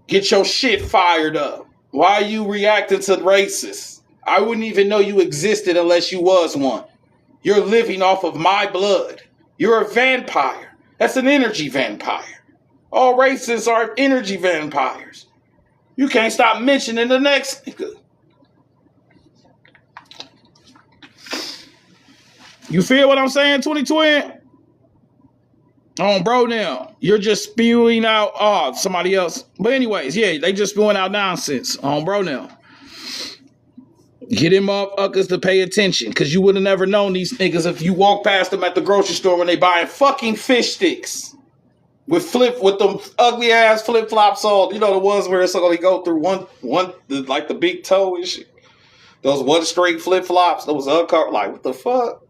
Get your shit fired up. Why are you reacting to racists? I wouldn't even know you existed unless you was one. You're living off of my blood. You're a vampire. That's an energy vampire. All racists are energy vampires. You can't stop mentioning the next nigga. You feel what I'm saying, 2020? Bro, now you're just spewing out somebody else. But anyways, yeah, they just spewing out nonsense. Bro, now get them motherfuckers to pay attention, because you would have never known these niggas if you walk past them at the grocery store when they buying fucking fish sticks with them ugly ass flip flops on. You know, the ones where it's only go through one like the big toe and shit. Those one straight flip flops. Those uncovered. Like, what the fuck?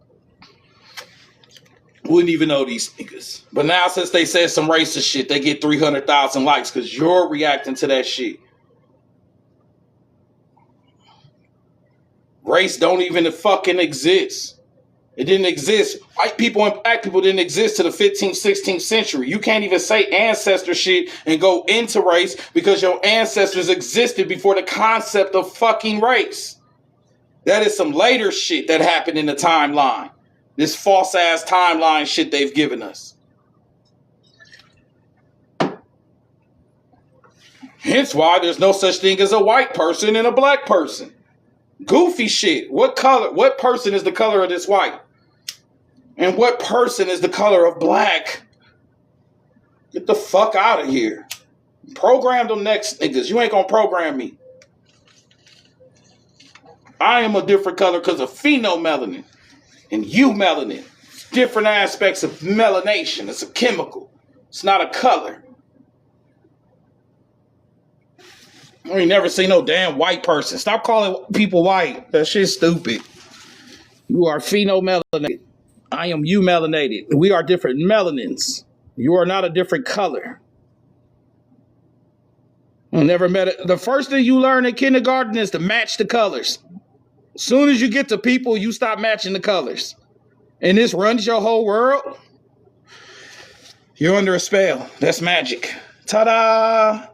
Wouldn't even know these niggas. But now since they said some racist shit, they get 300,000 likes because you're reacting to that shit. Race don't even fucking exist. It didn't exist. White people and black people didn't exist to the 15th, 16th century. You can't even say ancestor shit and go into race because your ancestors existed before the concept of fucking race. That is some later shit that happened in the timeline. This false ass timeline shit they've given us. Hence why there's no such thing as a white person and a black person. Goofy shit. What person is the color of this white? And what person is the color of black? Get the fuck out of here. Program them next niggas. You ain't gonna program me. I am a different color because of phenomelanin. And you melanin. Different aspects of melanation. It's a chemical. It's not a color. I ain't never seen no damn white person. Stop calling people white. That shit's stupid. You are phenomelanated. I am eumelanated. We are different melanins. You are not a different color. I never met it. The first thing you learn in kindergarten is to match the colors. As soon as you get to people, you stop matching the colors. And this runs your whole world. You're under a spell. That's magic. Ta-da!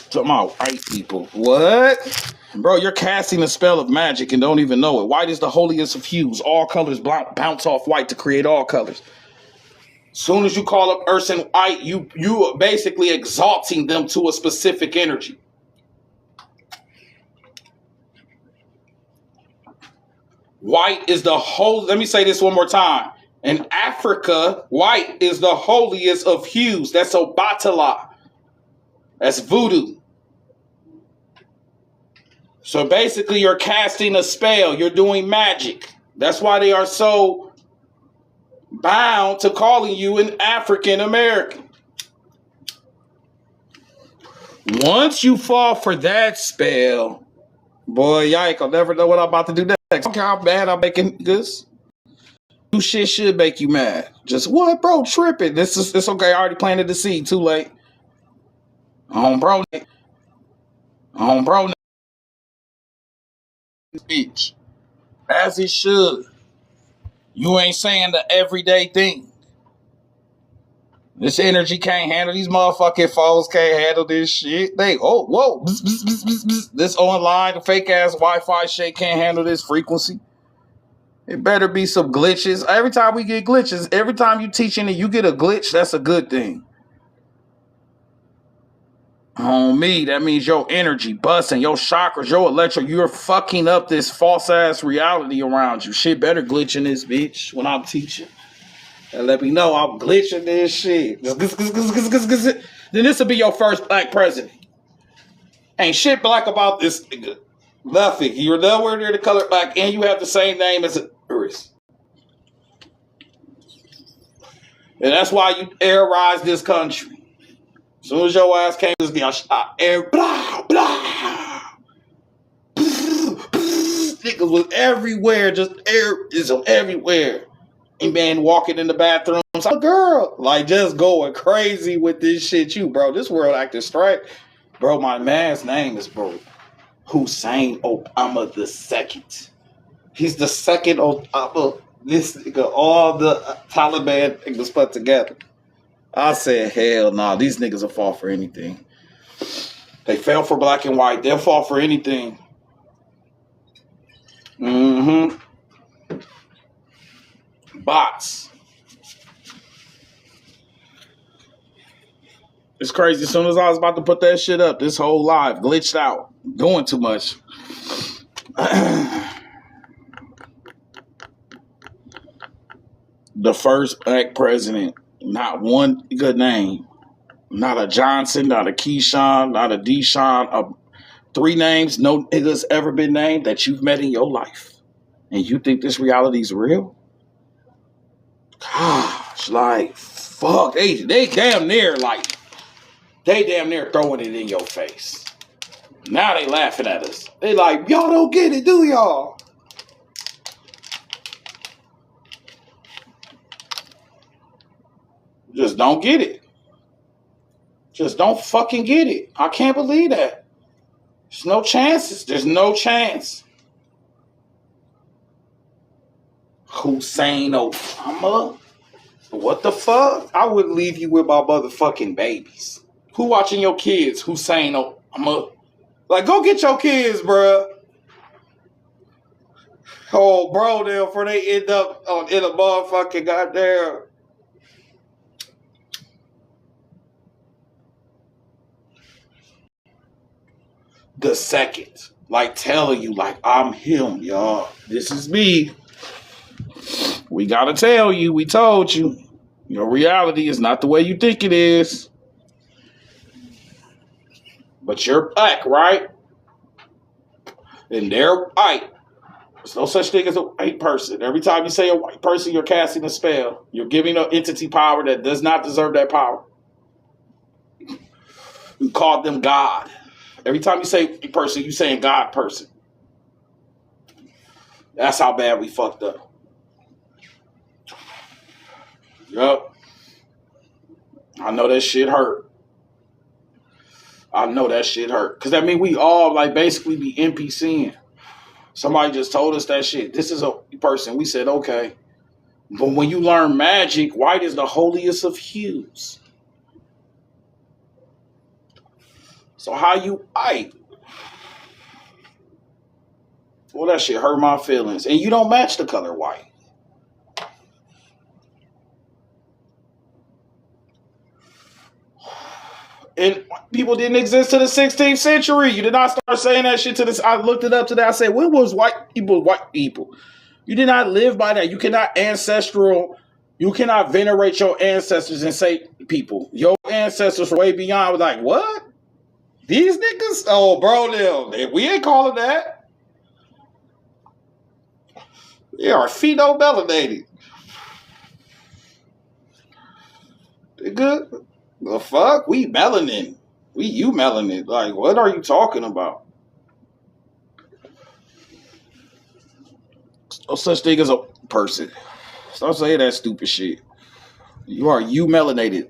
Talking about white people. What? Bro, you're casting a spell of magic and don't even know it. White is the holiest of hues. All colors bounce off white to create all colors. As soon as you call a person white, you are basically exalting them to a specific energy. White is the whole. Let me say this one more time. In Africa, white is the holiest of hues. That's Obatala. That's voodoo. So basically, you're casting a spell. You're doing magic. That's why they are so bound to calling you an African American. Once you fall for that spell, boy, yike, I'll never know what I'm about to do next. Look how bad I'm making this. New shit should make you mad. Just what, bro? Tripping. It's okay. I already planted the seed. Too late. Bro. Bitch. As it should. You ain't saying the everyday thing. This energy can't handle, these motherfucking phones can't handle this shit. Whoa. Bzz, bzz, bzz, bzz, bzz. This online, fake ass Wi-Fi shit can't handle this frequency. It better be some glitches. Every time we get glitches, every time you teaching and you get a glitch, that's a good thing. On me, that means your energy busting, your chakras, your electro, you're fucking up this false ass reality around you. Shit better glitch in this bitch when I'm teaching. And let me know I'm glitching this shit. Then this will be your first black president. Ain't shit black about this nigga. Nothing. You're nowhere near the color black, and you have the same name as a tourist. And that's why you terrorize this country. As soon as your ass came, this guy shot air, blah, blah. Niggas was everywhere, just air is everywhere. And man walking in the bathroom, a girl, like just going crazy with this shit, bro. This world acting straight. Bro, my man's name is, bro, Hussein Obama II. He's the second Obama. This nigga, all the Taliban niggas put together. I said, hell nah, these niggas will fall for anything. They fell for black and white. They'll fall for anything. Bots. It's crazy. As soon as I was about to put that shit up, this whole live glitched out. Doing too much. The first black president. Not one good name. Not a Johnson, not a Keyshawn, not a Deshaun. 3 names no niggas ever been named that you've met in your life. And you think this reality is real? Gosh, like, fuck. They damn near, like, they damn near throwing it in your face. Now they laughing at us. They like, y'all don't get it, do y'all? Just don't get it. Just don't fucking get it. I can't believe that. There's no chances. There's no chance. Hussein Obama? What the fuck? I would leave you with my motherfucking babies. Who watching your kids? Hussein Obama? Like, go get your kids, bruh. Oh, bro, there before they end up in a motherfucking goddamn. The second. Like, telling you, like, I'm him, y'all. This is me. We gotta tell you, we told you. Your reality is not the way you think it is. But you're black, right? And they're white. There's no such thing as a white person. Every time you say a white person, you're casting a spell. You're giving an entity power that does not deserve that power. You call them God. Every time you say white person, you're saying God person. That's how bad we fucked up. Yup. I know that shit hurt. I know that shit hurt. Because that means we all like basically be NPCing. Somebody just told us that shit. This is a person. We said, okay. But when you learn magic, white is the holiest of hues. So how you white? Well, that shit hurt my feelings. And you don't match the color white. And people didn't exist to the 16th century. You did not start saying that shit to this. I looked it up today. I said, when was white people white people? You did not live by that. You cannot you cannot venerate your ancestors and say people. Your ancestors were way beyond. Was like, what? These niggas? Oh, bro, we ain't calling that. They are phenomelanated. They good. The fuck? We melanin. You melanin. Like, what are you talking about? No such thing as a person. Stop saying that stupid shit. You melanated.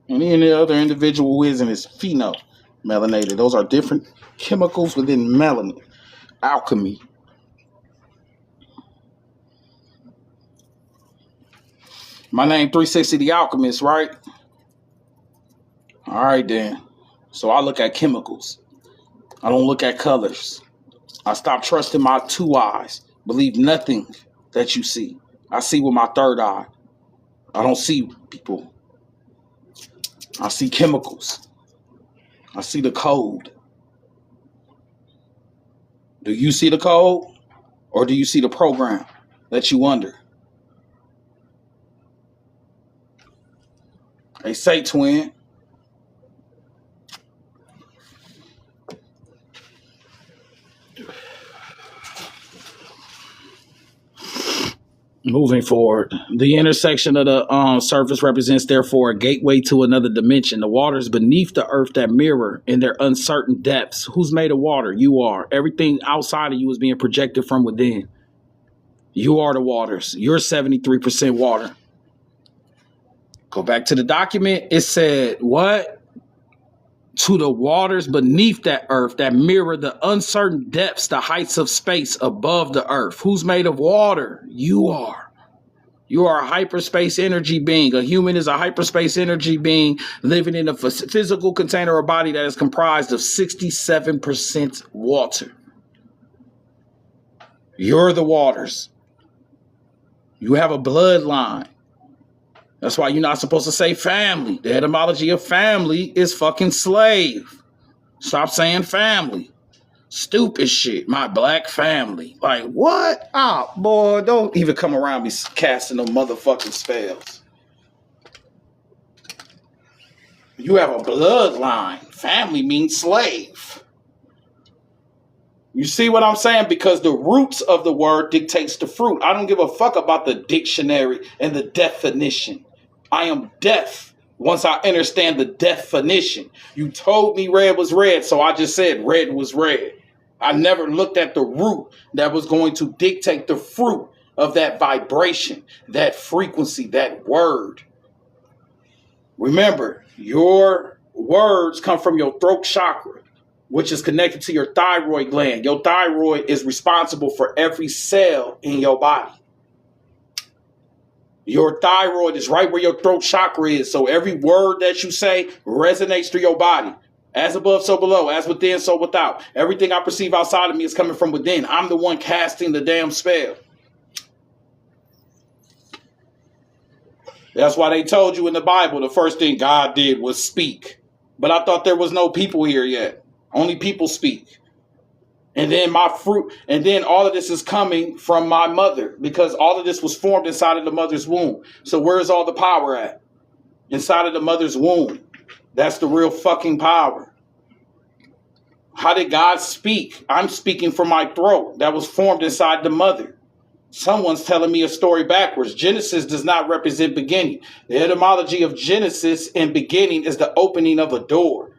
Any other individual who isn't is melanated. Those are different chemicals within melanin. Alchemy. My name 360 the Alchemist, right? All right, then. So I look at chemicals. I don't look at colors. I stop trusting my two eyes. Believe nothing that you see. I see with my third eye. I don't see people. I see chemicals. I see the code. Do you see the code? Or do you see the program that you under? They say, twin. Moving forward, the intersection of the surface represents, therefore, a gateway to another dimension. The waters beneath the earth that mirror in their uncertain depths. Who's made of water? You are. Everything outside of you is being projected from within. You are the waters. You're 73% water. Go back to the document. It said, what? To the waters beneath that earth that mirror the uncertain depths, the heights of space above the earth. Who's made of water? You are. You are a hyperspace energy being. A human is a hyperspace energy being living in a physical container or body that is comprised of 67% water. You're the waters. You have a bloodline. That's why you're not supposed to say family. The etymology of family is fucking slave. Stop saying family. Stupid shit. My black family. Like, what? Oh, boy, don't even come around me casting no motherfucking spells. You have a bloodline. Family means slave. You see what I'm saying? Because the roots of the word dictates the fruit. I don't give a fuck about the dictionary and the definition. I am deaf Once I understand the definition. You told me red was red, so I just said red was red. I never looked at the root that was going to dictate the fruit of that vibration, that frequency, that word. Remember, your words come from your throat chakra, which is connected to your thyroid gland. Your thyroid is responsible for every cell in your body. Your thyroid is right where your throat chakra is. So every word that you say resonates through your body. As above, so below. As within, so without. Everything I perceive outside of me is coming from within. I'm the one casting the damn spell. That's why they told you in the Bible the first thing God did was speak. But I thought there was no people here yet. Only people speak. And then my fruit, and then all of this is coming from my mother, because all of this was formed inside of the mother's womb. So where's all the power at? Inside of the mother's womb. That's the real fucking power. How did God speak? I'm speaking from my throat that was formed inside the mother. Someone's telling me a story backwards. Genesis does not represent beginning. The etymology of Genesis and beginning is the opening of a door.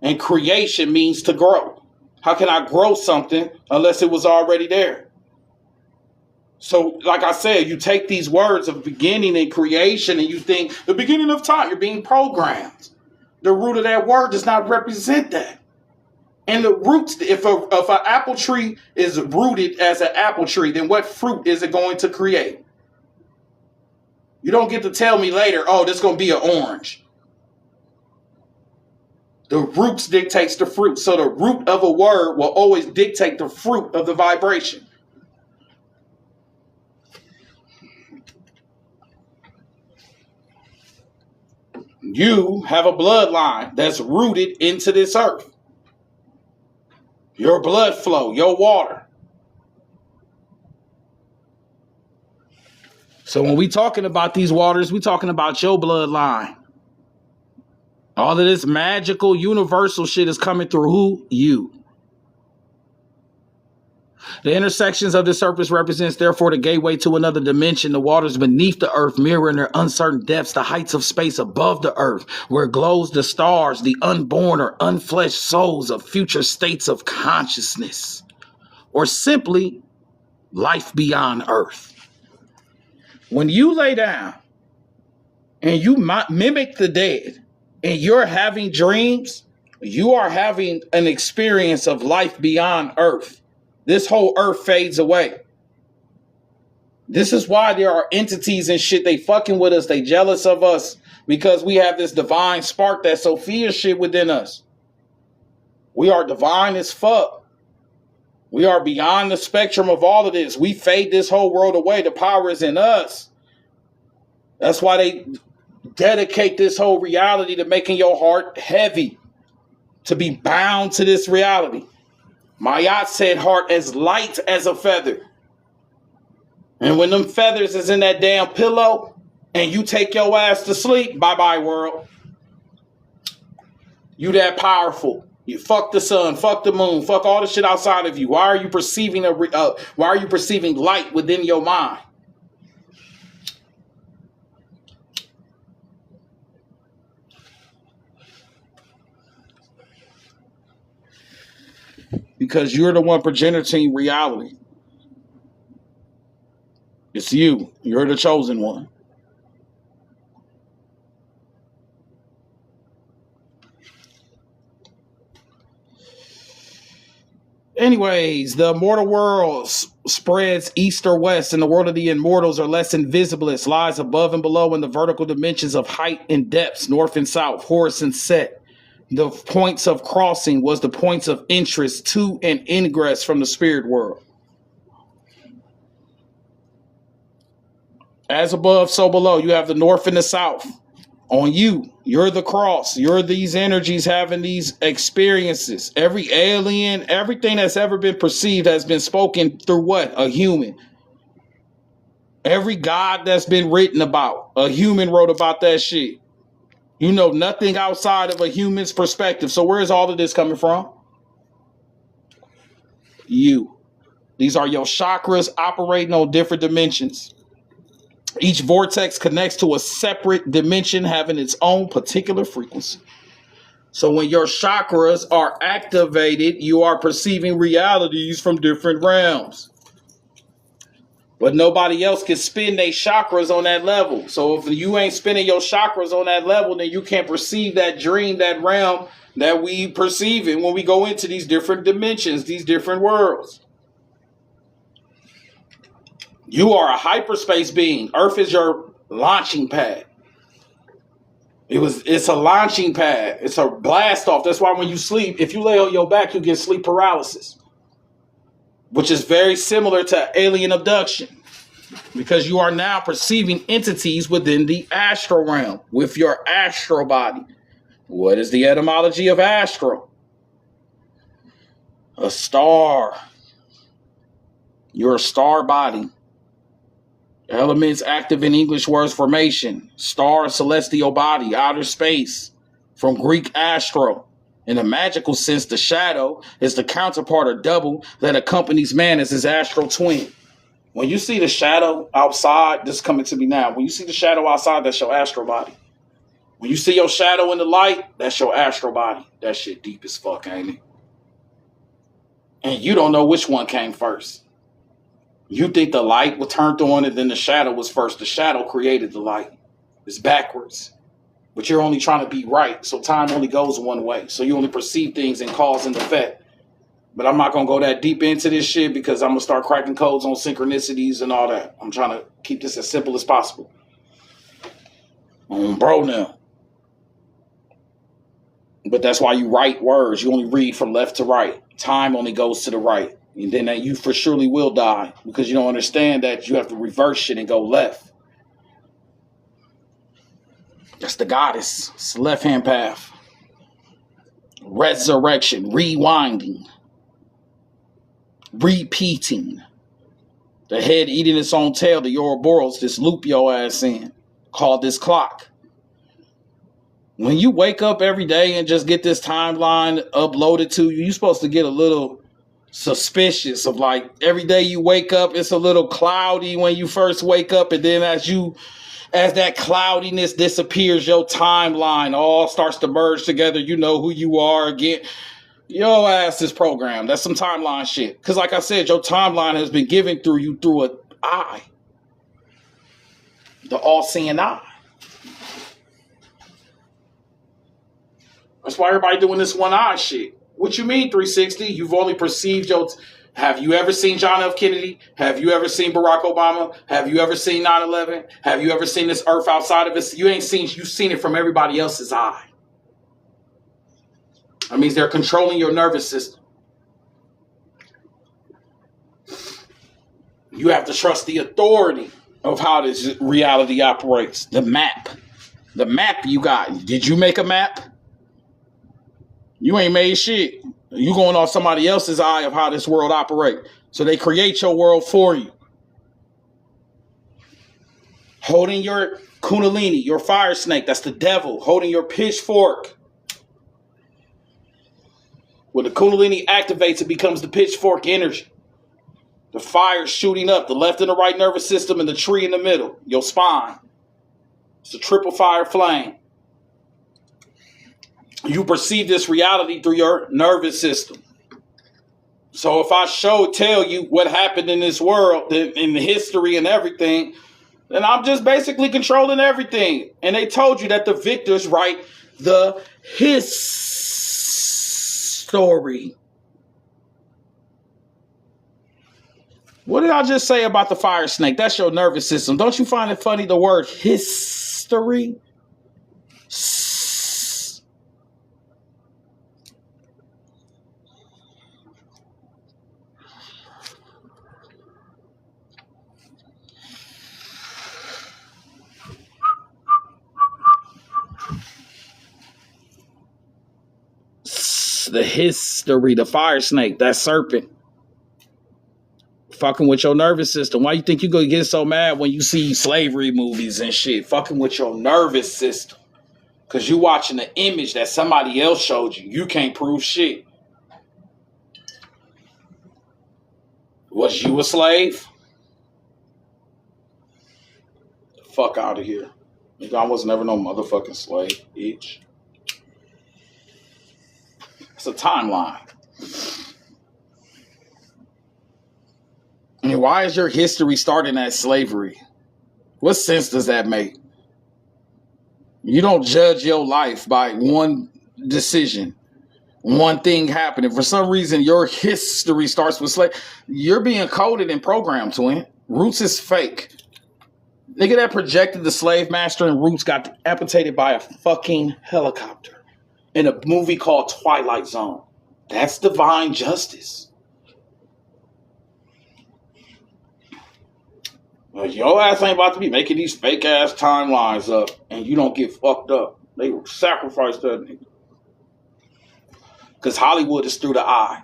And creation means to grow. How can I grow something unless it was already there? So, like I said, you take these words of beginning and creation and you think the beginning of time, you're being programmed. The root of that word does not represent that. And the roots, if an apple tree is rooted as an apple tree, then what fruit is it going to create? You don't get to tell me later, oh, this is going to be an orange. The roots dictates the fruit. So the root of a word will always dictate the fruit of the vibration. You have a bloodline that's rooted into this earth. Your blood flow, your water. So when we talking about these waters, we talking about your bloodline. All of this magical, universal shit is coming through who? You. The intersections of the surface represents, therefore, the gateway to another dimension, the waters beneath the earth, mirroring their uncertain depths, the heights of space above the earth, where glows the stars, the unborn or unfleshed souls of future states of consciousness, or simply life beyond earth. When you lay down and you mimic the dead, and you're having dreams, you are having an experience of life beyond earth. This whole earth fades away. This is why there are entities and shit, they fucking with us, they jealous of us, because we have this divine spark, that Sophia shit within us. We are divine as fuck. We are beyond the spectrum of all of this. We fade this whole world away. The power is in us. That's why they dedicate this whole reality to making your heart heavy, to be bound to this reality. Mayat said heart as light as a feather. And when them feathers is in that damn pillow and you take your ass to sleep, bye-bye world. You that powerful. You fuck the sun, fuck the moon, fuck all the shit outside of you. Why are you perceiving light within your mind? Because you're the one progenerating reality. It's you. You're the chosen one. Anyways, the mortal world spreads east or west, and the world of the immortals or less invisiblest lies above and below in the vertical dimensions of height and depths, north and south, Horus and Set. The points of crossing was the points of interest to and ingress from the spirit world. As above, so below. You have the north and the south. On you, you're the cross. You're these energies having these experiences. Every alien, everything that's ever been perceived has been spoken through what? A human. Every god that's been written about, a human wrote about that shit. You know nothing outside of a human's perspective. So where is all of this coming from? You. These are your chakras operating on different dimensions. Each vortex connects to a separate dimension having its own particular frequency. So when your chakras are activated, you are perceiving realities from different realms. But nobody else can spin their chakras on that level. So if you ain't spinning your chakras on that level, then you can't perceive that dream, that realm that we perceive it when we go into these different dimensions, these different worlds. You are a hyperspace being. Earth is your launching pad. It's a launching pad. It's a blast off. That's why when you sleep, if you lay on your back, you get sleep paralysis, which is very similar to alien abduction, because you are now perceiving entities within the astral realm with your astral body. What is the etymology of astral? A star. You're a star body. Elements active in English words formation. Star, celestial body, outer space. From Greek astro. In a magical sense, the shadow is the counterpart or double that accompanies man as his astral twin. When you see the shadow outside, this is coming to me now. When you see the shadow outside, that's your astral body. When you see your shadow in the light, that's your astral body. That shit deep as fuck, ain't it? And you don't know which one came first. You think the light was turned on and then the shadow was first. The shadow created the light. It's backwards. But you're only trying to be right. So time only goes one way. So you only perceive things in cause and effect. But I'm not going to go that deep into this shit because I'm going to start cracking codes on synchronicities and all that. I'm trying to keep this as simple as possible. Bro, now. But that's why you write words. You only read from left to right. Time only goes to the right. And then you for surely will die because you don't understand that you have to reverse shit and go left. That's the goddess. It's the left-hand path. Resurrection. Rewinding. Repeating. The head eating its own tail. The Ouroboros just loop your ass in. Call this clock. When you wake up every day and just get this timeline uploaded to you, you're supposed to get a little suspicious of like every day you wake up, it's a little cloudy when you first wake up. And then as that cloudiness disappears, your timeline all starts to merge together. You know who you are again. Your ass is programmed. That's some timeline shit. Because like I said, your timeline has been given through you through an eye. The all-seeing eye. That's why everybody doing this one eye shit. What you mean 360? You've only perceived your... Have you ever seen John F. Kennedy? Have you ever seen Barack Obama? Have you ever seen 9/11? Have you ever seen this earth outside of us? You've seen it from everybody else's eye. That means they're controlling your nervous system. You have to trust the authority of how this reality operates. The map. The map you got. Did you make a map? You ain't made shit. You going off somebody else's eye of how this world operates. So they create your world for you. Holding your kundalini, your fire snake, that's the devil. Holding your pitchfork. When the kundalini activates, it becomes the pitchfork energy. The fire shooting up, the left and the right nervous system and the tree in the middle, your spine. It's a triple fire flame. You perceive this reality through your nervous system. So if I tell you what happened in this world, in the history and everything, then I'm just basically controlling everything. And they told you that the victors write the story. What did I just say about the fire snake? That's your nervous system. Don't you find it funny, the word history? The history, the fire snake, that serpent. Fucking with your nervous system. Why you think you gonna get so mad when you see slavery movies and shit? Fucking with your nervous system. Because you watching the image that somebody else showed you. You can't prove shit. Was you a slave? Fuck out of here. Nigga, I was never no motherfucking slave, bitch. It's a timeline. I mean, why is your history starting at slavery? What sense does that make? You don't judge your life by one decision, one thing happening. For some reason, your history starts with slavery. You're being coded and programmed, twin. Roots is fake. Nigga that projected the slave master in Roots got decapitated by a fucking helicopter in a movie called Twilight Zone. That's divine justice. Well, your ass ain't about to be making these fake ass timelines up and you don't get fucked up. They sacrificed that nigga. Because Hollywood is through the eye.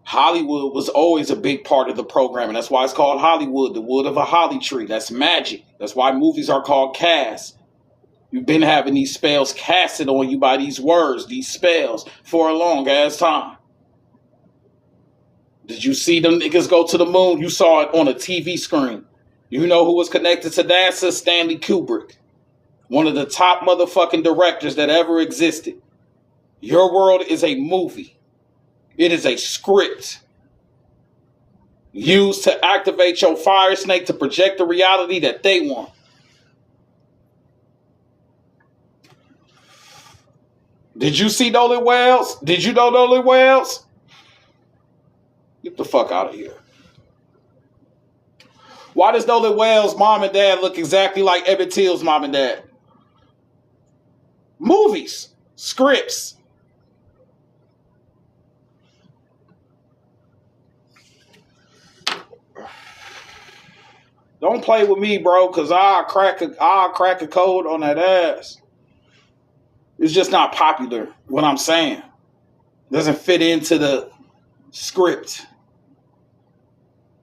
Hollywood was always a big part of the program, and that's why it's called Hollywood, the wood of a holly tree. That's magic. That's why movies are called casts. You've been having these spells casted on you by these words, these spells, for a long ass time. Did you see them niggas go to the moon? You saw it on a TV screen. You know who was connected to NASA? Stanley Kubrick. One of the top motherfucking directors that ever existed. Your world is a movie. It is a script used to activate your fire snake to project the reality that they want. Did you see Nolan Wells? Did you know Nolan Wells? Get the fuck out of here. Why does Nolan Wells' mom and dad look exactly like Emmett Till's mom and dad? Movies, scripts. Don't play with me, bro, because I'll crack a code on that ass. It's just not popular, what I'm saying. It doesn't fit into the script.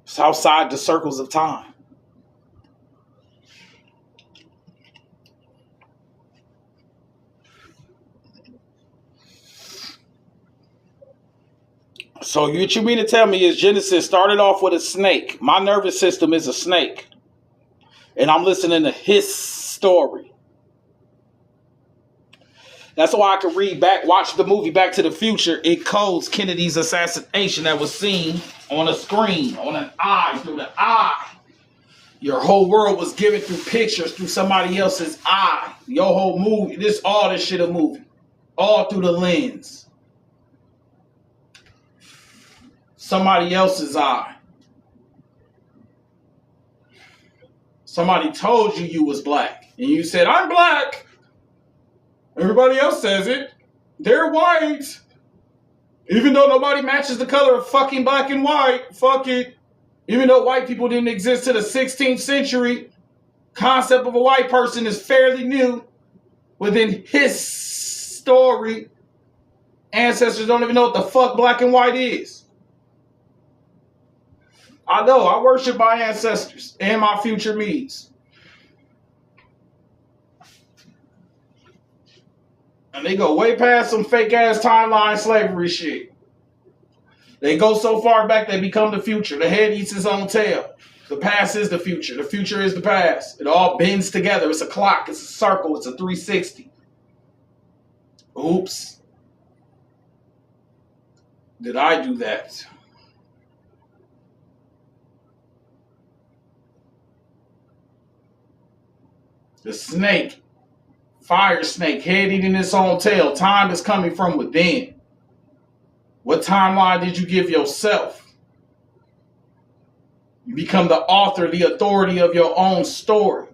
It's outside the circles of time. So what you mean to tell me is Genesis started off with a snake. My nervous system is a snake. And I'm listening to his story. That's why I can watch the movie Back to the Future. It codes Kennedy's assassination that was seen on a screen, on an eye, through the eye. Your whole world was given through pictures, through somebody else's eye. Your whole movie, all this shit a movie. All through the lens. Somebody else's eye. Somebody told you was black. And you said, I'm black. Everybody else says it. They're white. Even though nobody matches the color of fucking black and white. Fuck it. Even though white people didn't exist to the 16th century. Concept of a white person is fairly new. Within his story. Ancestors don't even know what the fuck black and white is. I know, I worship my ancestors and my future me's. And they go way past some fake ass timeline slavery shit. They go so far back they become the future. The head eats its own tail. The past is the future. The future is the past. It all bends together. It's a clock. It's a circle. It's a 360. Oops. Did I do that? The snake, fire snake, head eating its own tail. Time is coming from within. What timeline did you give yourself? You become the author, the authority of your own story.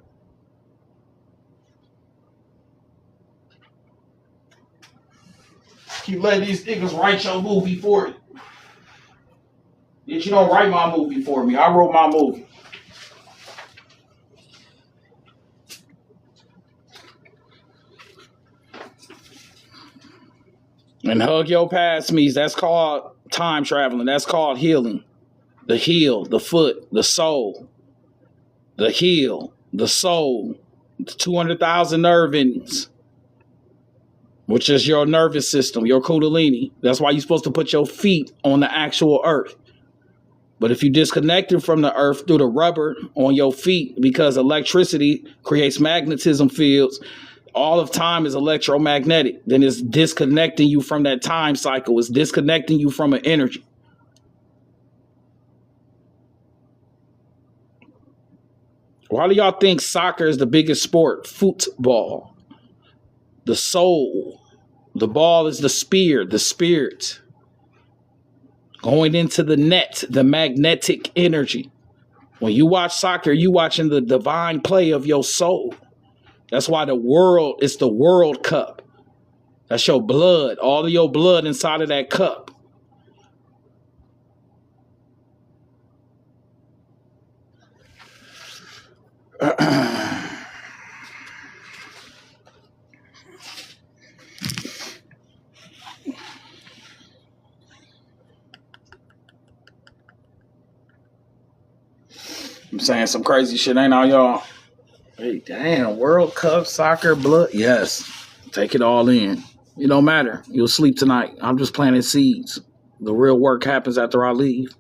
Keep letting these niggas write your movie for you. Yet you don't write my movie for me. I wrote my movie. And hug your past me's. That's called time traveling. That's called healing. The heel, the foot, the soul. The heel, the soul. The 200,000 nerve endings. Which is your nervous system, your kundalini. That's why you're supposed to put your feet on the actual earth. But if you disconnected from the earth through the rubber on your feet, because electricity creates magnetism fields, all of time is electromagnetic, then it's disconnecting you from that time cycle. It's disconnecting you from an energy. Why do y'all think soccer is the biggest sport? Football. The soul. The ball is the spear, the spirit. Going into the net, the magnetic energy. When you watch soccer, you watching the divine play of your soul. That's why the world is the World Cup. That's your blood, all of your blood inside of that cup. I'm saying some crazy shit, ain't all y'all? Hey, damn, World Cup, soccer, blood. Yes, take it all in. It don't matter. You'll sleep tonight. I'm just planting seeds. The real work happens after I leave.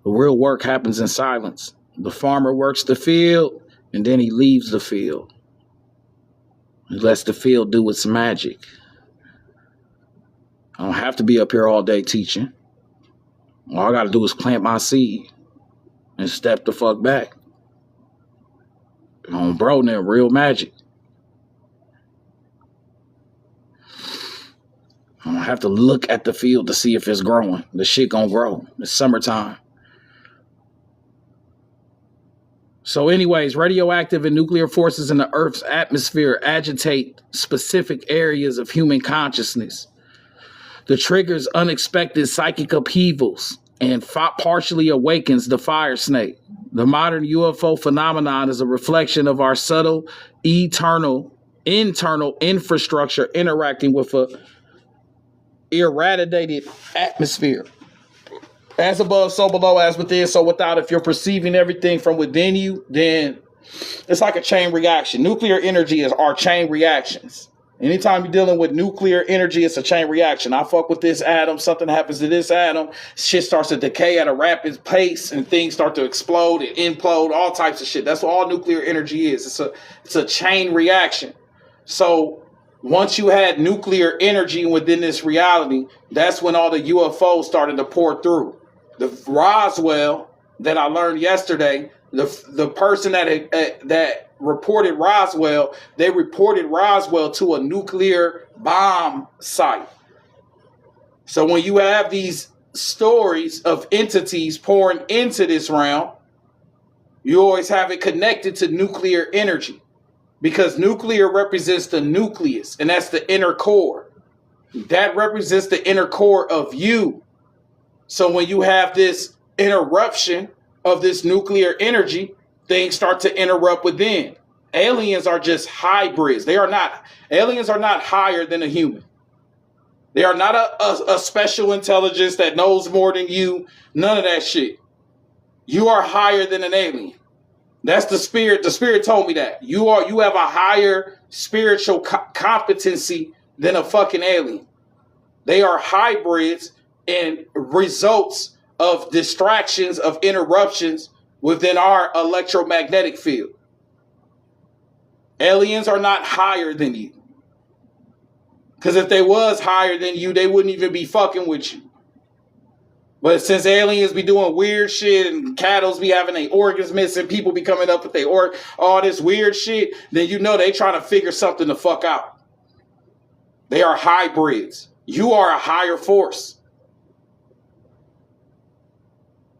The real work happens in silence. The farmer works the field, and then he leaves the field. He lets the field do its magic. I don't have to be up here all day teaching. All I got to do is plant my seed and step the fuck back. Bro, now real magic. I don't have to look at the field to see if it's growing. The shit gonna grow. It's summertime. So anyways, radioactive and nuclear forces in the Earth's atmosphere agitate specific areas of human consciousness. The triggers unexpected psychic upheavals and partially awakens the fire snake. The modern UFO phenomenon is a reflection of our subtle, internal infrastructure interacting with a irradiated atmosphere. As above, so below, as within, so without. If you're perceiving everything from within you, then it's like a chain reaction. Nuclear energy are chain reactions. Anytime you're dealing with nuclear energy, it's a chain reaction. I fuck with this atom, something happens to this atom, shit starts to decay at a rapid pace, and things start to explode and implode, all types of shit. That's what all nuclear energy is. It's a chain reaction. So once you had nuclear energy within this reality, that's when all the UFOs started to pour through. The Roswell that I learned yesterday, the person that reported Roswell, they reported Roswell to a nuclear bomb site. So when you have these stories of entities pouring into this realm, you always have it connected to nuclear energy, because nuclear represents the nucleus, and that's the inner core. That represents the inner core of you. So when you have this interruption of this nuclear energy, things start to interrupt within. Aliens are just hybrids. Aliens are not higher than a human. They are not a special intelligence that knows more than you. None of that shit. You are higher than an alien. That's the spirit. The spirit told me that. You have a higher spiritual competency than a fucking alien. They are hybrids and results of distractions, of interruptions within our electromagnetic field. Aliens are not higher than you. Because if they was higher than you, they wouldn't even be fucking with you. But since aliens be doing weird shit and cattles be having their organs missing, people be coming up with all this weird shit, then you know they trying to figure something the fuck out. They are hybrids. You are a higher force.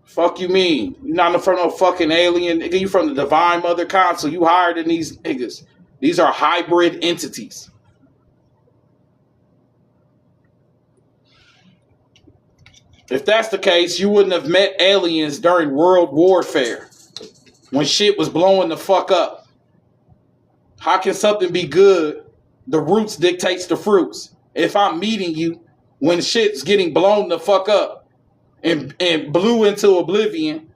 Fuck you mean? You're not from no fucking alien. Nigga, you from the divine mother console. You higher than these niggas. These are hybrid entities. If that's the case, you wouldn't have met aliens during world warfare when shit was blowing the fuck up. How can something be good? The roots dictates the fruits. If I'm meeting you when shit's getting blown the fuck up and blew into oblivion,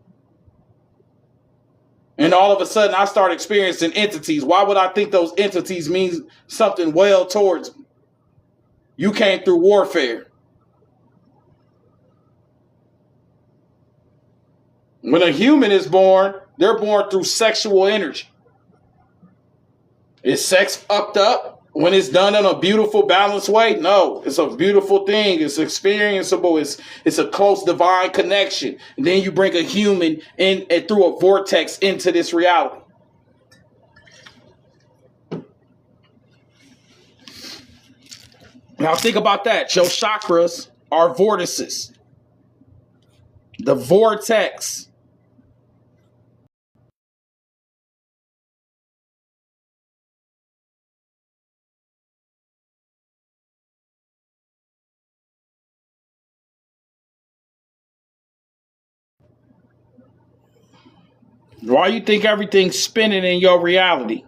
and all of a sudden I start experiencing entities, why would I think those entities mean something well towards me? You came through warfare. When a human is born, they're born through sexual energy. Is sex upped up when it's done in a beautiful, balanced way? No, it's a beautiful thing. It's experienceable. It's a close divine connection. And then you bring a human in and through a vortex into this reality. Now think about that. Your chakras are vortices. The vortex. Why you think everything's spinning in your reality?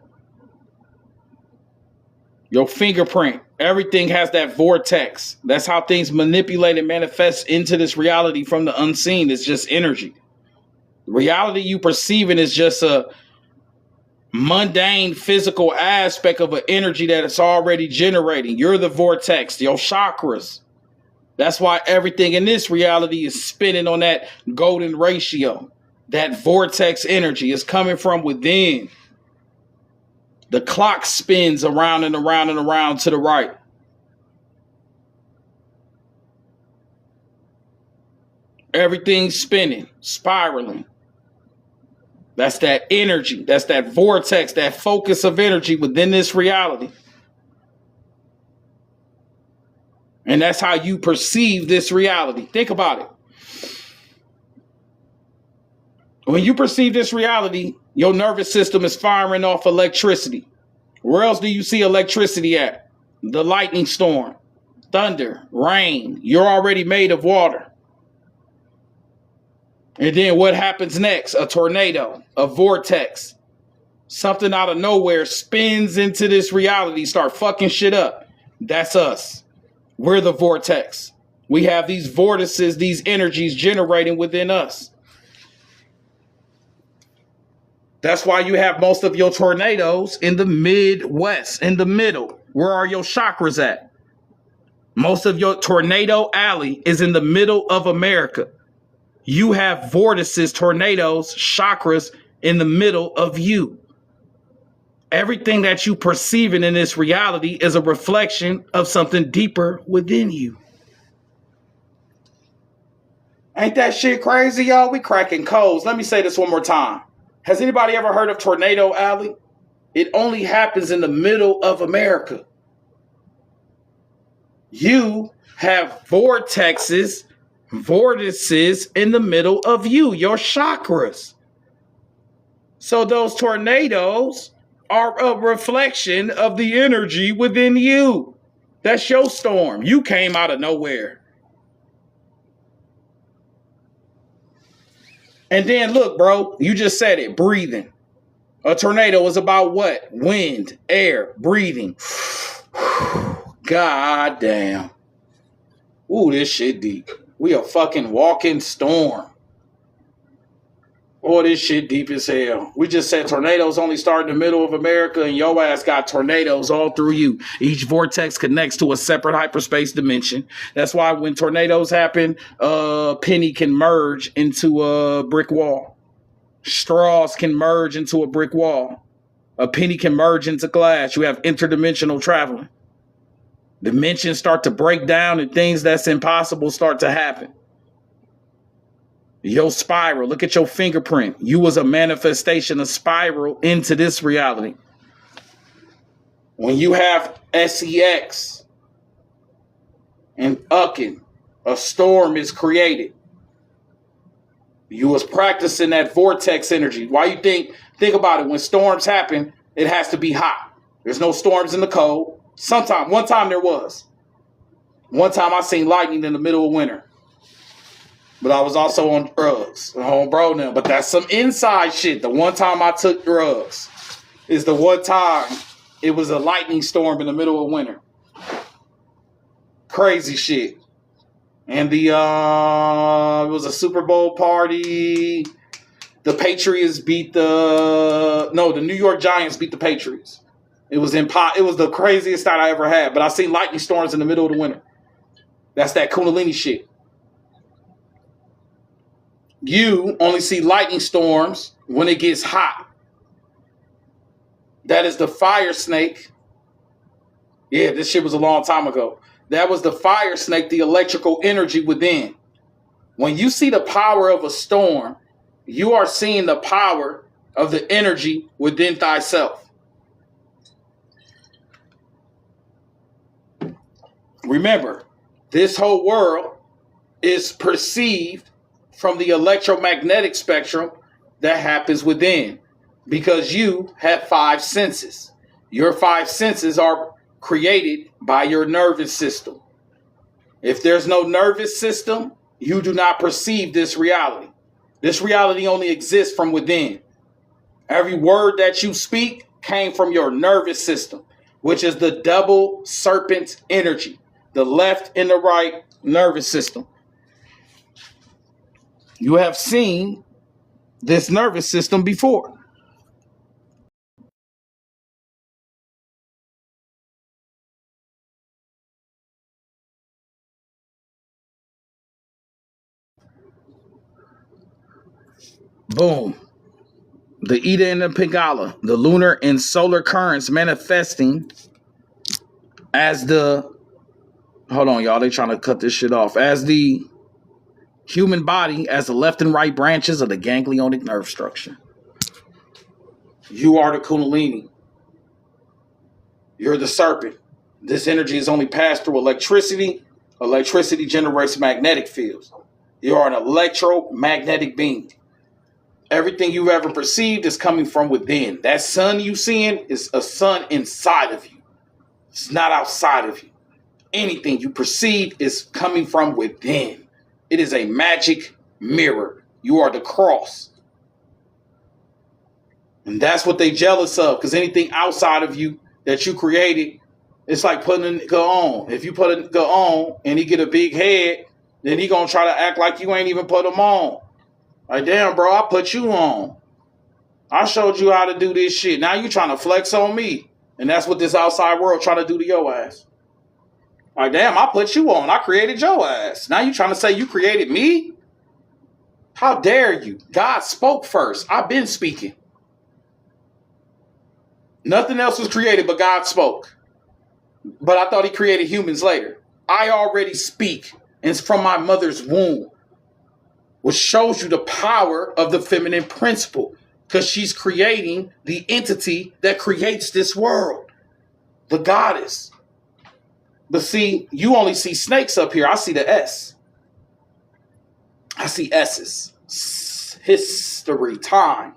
Your fingerprint. Everything has that vortex. That's how things manipulate and manifest into this reality from the unseen. It's just energy. The reality you perceiving is just a mundane physical aspect of an energy that it's already generating. You're the vortex, your chakras. That's why everything in this reality is spinning on that golden ratio. That vortex energy is coming from within. The clock spins around and around and around to the right. Everything's spinning, spiraling. That's that energy. That's that vortex, that focus of energy within this reality. And that's how you perceive this reality. Think about it. When you perceive this reality, your nervous system is firing off electricity. Where else do you see electricity at? The lightning storm, thunder, rain. You're already made of water. And then what happens next? A tornado, a vortex. Something out of nowhere spins into this reality, start fucking shit up. That's us. We're the vortex. We have these vortices, these energies generating within us. That's why you have most of your tornadoes in the Midwest, in the middle. Where are your chakras at? Most of your tornado alley is in the middle of America. You have vortices, tornadoes, chakras in the middle of you. Everything that you perceiving in this reality is a reflection of something deeper within you. Ain't that shit crazy, y'all? We cracking codes. Let me say this one more time. Has anybody ever heard of Tornado Alley? It only happens in the middle of America. You have vortices in the middle of you, your chakras. So those tornadoes are a reflection of the energy within you. That's your storm. You came out of nowhere. And then look, bro, you just said it, breathing. A tornado is about what? Wind, air, breathing. God damn. Ooh, this shit deep. We a fucking walking storm. Oh, this shit deep as hell. We just said tornadoes only start in the middle of America, and your ass got tornadoes all through you. Each vortex connects to a separate hyperspace dimension. That's why when tornadoes happen, a penny can merge into a brick wall. Straws can merge into a brick wall. A penny can merge into glass. You have interdimensional traveling. Dimensions start to break down, and things that's impossible start to happen. Your spiral, look at your fingerprint. You was a manifestation of spiral into this reality. When you have SEX and ucking, a storm is created. You was practicing that vortex energy. Why you think about it, when storms happen, it has to be hot. There's no storms in the cold. One time there was. One time I seen lightning in the middle of winter. But I was also on drugs. Bro, now. But that's some inside shit. The one time I took drugs is the one time it was a lightning storm in the middle of winter. Crazy shit. And it was a Super Bowl party. The Patriots beat the New York Giants beat the Patriots. It was the craziest night I ever had. But I seen lightning storms in the middle of the winter. That's that Kundalini shit. You only see lightning storms when it gets hot. That is the fire snake. Yeah, this shit was a long time ago. That was the fire snake, the electrical energy within. When you see the power of a storm, you are seeing the power of the energy within thyself. Remember, this whole world is perceived from the electromagnetic spectrum that happens within, because you have five senses. Your five senses are created by your nervous system. If there's no nervous system, you do not perceive this reality. This reality only exists from within. Every word that you speak came from your nervous system, which is the double serpent energy, the left and the right nervous system. You have seen this nervous system before. Boom. The Eta and the Pingala, the lunar and solar currents manifesting as the, hold on, y'all, they trying to cut this shit off, as the human body, as the left and right branches of the ganglionic nerve structure. You are the Kundalini. You're the serpent. This energy is only passed through electricity. Electricity generates magnetic fields. You are an electromagnetic being. Everything you've ever perceived is coming from within. That sun you seeing is a sun inside of you. It's not outside of you. Anything you perceive is coming from within. It is a magic mirror. You are the cross. And that's what they jealous of, because anything outside of you that you created, it's like putting a nigga on. If you put a nigga on and he get a big head, then he gonna try to act like you ain't even put him on. Like, damn, bro, I put you on. I showed you how to do this shit. Now you trying to flex on me. And that's what this outside world trying to do to your ass. Like, damn, I put you on. I created your ass. Now you trying to say you created me? How dare you? God spoke first. I've been speaking. Nothing else was created but God spoke. But I thought he created humans later. I already speak. And it's from my mother's womb, which shows you the power of the feminine principle, because she's creating the entity that creates this world, the goddess. But see, you only see snakes up here. I see the S. I see S's. History, time.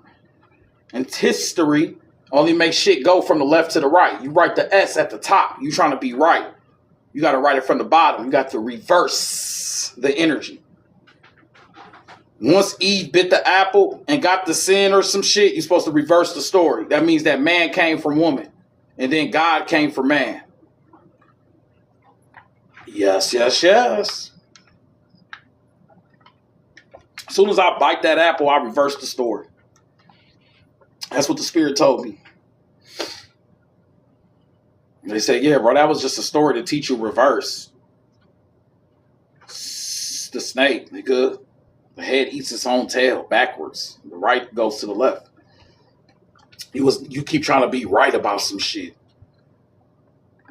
And history only makes shit go from the left to the right. You write the S at the top. You trying to be right. You got to write it from the bottom. You got to reverse the energy. Once Eve bit the apple and got the sin or some shit, you're supposed to reverse the story. That means that man came from woman, and then God came from man. Yes, yes, yes. As soon as I bite that apple, I reverse the story. That's what the spirit told me. They said, yeah, bro, that was just a story to teach you reverse. The snake, nigga. The head eats its own tail backwards. The right goes to the left. You keep trying to be right about some shit.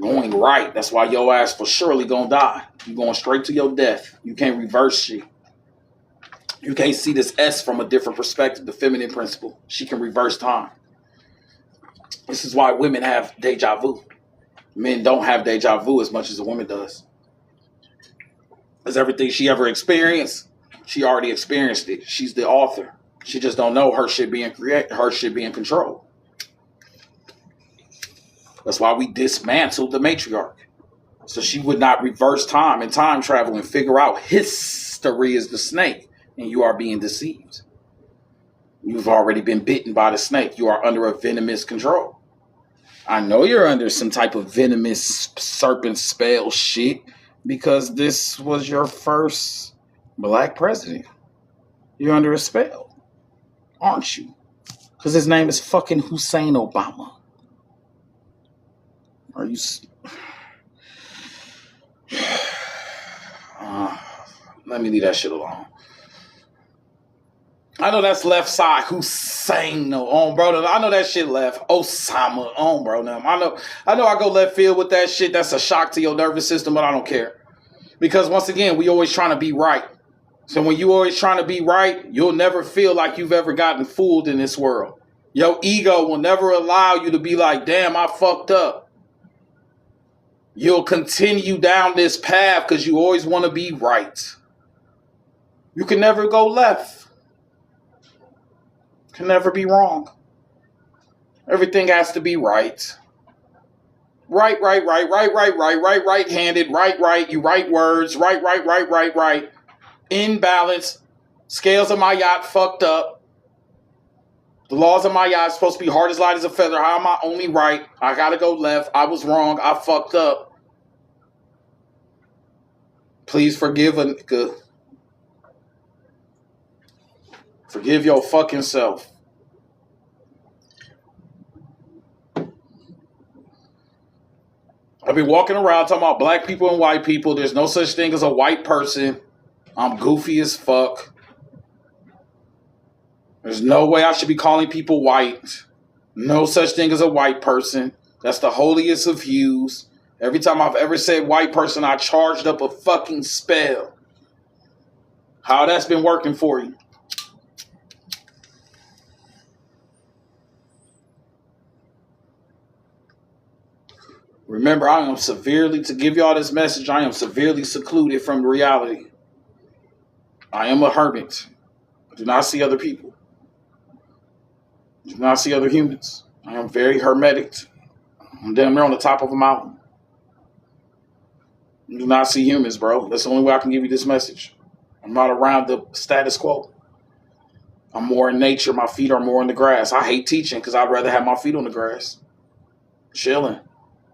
Going right. That's why your ass for surely gonna die. You going straight to your death. You can't reverse shit. You can't see this S from a different perspective. The feminine principle. She can reverse time. This is why women have deja vu. Men don't have deja vu as much as a woman does. Because everything she ever experienced, she already experienced it. She's the author. She just don't know her shit being controlled. That's why we dismantled the matriarch. So she would not reverse time and time travel and figure out history is the snake and you are being deceived. You've already been bitten by the snake. You are under a venomous control. I know you're under some type of venomous serpent spell shit because this was your first black president. You're under a spell, aren't you? Because his name is fucking Hussein Obama. Are you... let me leave that shit alone. I know that's left side. Hussein, no, on bro. I know that shit left. Osama, on bro. Now I know. I go left field with that shit. That's a shock to your nervous system, but I don't care because once again, we always trying to be right. So when you always trying to be right, you'll never feel like you've ever gotten fooled in this world. Your ego will never allow you to be like, damn, I fucked up. You'll continue down this path because you always want to be right. You can never go left. Can never be wrong. Everything has to be right. Right, right-handed, right, you right words, right. In balance. Scales of my yacht fucked up. The laws of my yacht are supposed to be hard as light as a feather. How am I only right? I gotta go left. I was wrong. I fucked up. Please forgive a nigga. Forgive your fucking self. I've been walking around talking about black people and white people. There's no such thing as a white person. I'm goofy as fuck. There's no way I should be calling people white. No such thing as a white person. That's the holiest of hues. Every time I've ever said white person, I charged up a fucking spell. How that's been working for you? Remember, to give y'all this message, I am severely secluded from reality. I am a hermit. I do not see other people. I do not see other humans. I am very hermetic. I'm damn near on the top of a mountain. I do not see humans, bro. That's the only way I can give you this message. I'm not around the status quo. I'm more in nature. My feet are more in the grass. I hate teaching because I'd rather have my feet on the grass. Chilling.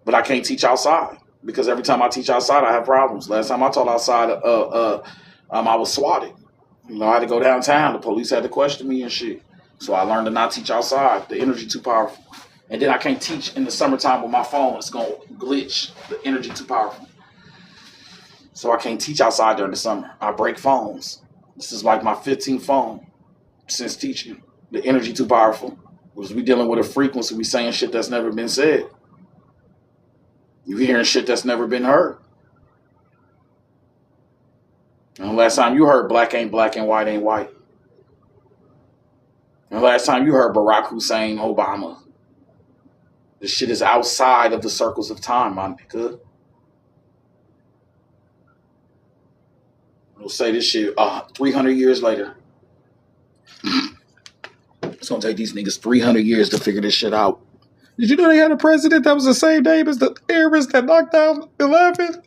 But I can't teach outside because every time I teach outside, I have problems. Last time I taught outside, I was swatted. I had to go downtown. The police had to question me and shit. So I learned to not teach outside. The energy too powerful. And then I can't teach in the summertime with my phone. It's going to glitch. The energy too powerful. So I can't teach outside during the summer. I break phones. This is like my 15th phone since teaching. The energy too powerful. Because we dealing with a frequency. We saying shit that's never been said. You hearing shit that's never been heard. And the last time you heard black ain't black and white ain't white. And the last time you heard Barack Hussein Obama. This shit is outside of the circles of time, my nigga. We'll say this shit 300 years later. It's going to take these niggas 300 years to figure this shit out. Did you know they had a president that was the same name as the terrorist that knocked down 11?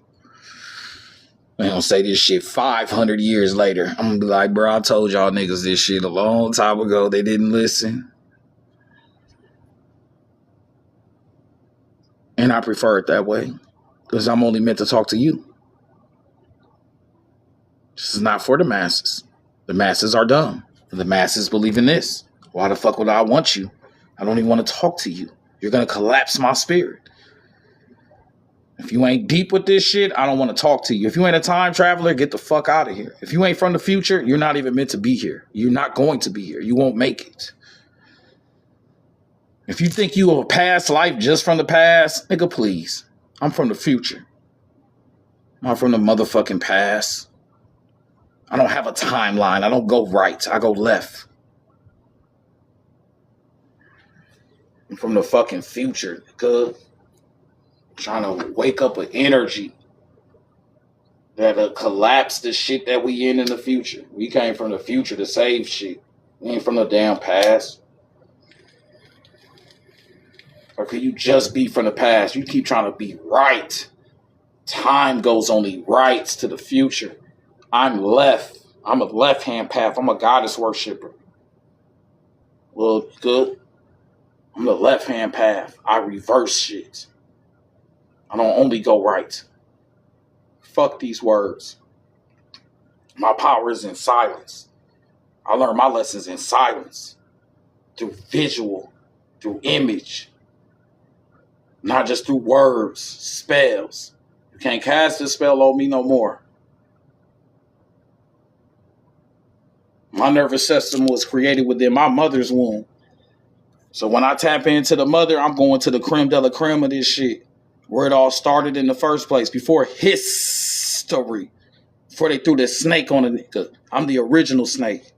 They don't say this shit 500 years later. I'm going to be like, bro, I told y'all niggas this shit a long time ago. They didn't listen. And I prefer it that way. Because I'm only meant to talk to you. This is not for the masses. The masses are dumb. And the masses believe in this. Why the fuck would I want you? I don't even want to talk to you. You're going to collapse my spirit. If you ain't deep with this shit, I don't want to talk to you. If you ain't a time traveler, get the fuck out of here. If you ain't from the future, you're not even meant to be here. You're not going to be here. You won't make it. If you think you have a past life just from the past, nigga, please. I'm from the future. I'm not from the motherfucking past. I don't have a timeline. I don't go right. I go left. I'm from the fucking future, nigga. Trying to wake up an energy that'll collapse the shit that we in the future. We came from the future to save shit. We ain't from the damn past. Or could you just be from the past? You keep trying to be right. Time goes only right to the future. I'm left. I'm a left-hand path. I'm a goddess worshiper. Well, good. I'm the left-hand path. I reverse shit. I don't only go right. Fuck these words. My power is in silence. I learned my lessons in silence. Through visual. Through image. Not just through words. Spells. You can't cast a spell on me no more. My nervous system was created within my mother's womb. So when I tap into the mother, I'm going to the creme de la creme of this shit. Where it all started in the first place. Before history. Before they threw this snake on a nigga. I'm the original snake.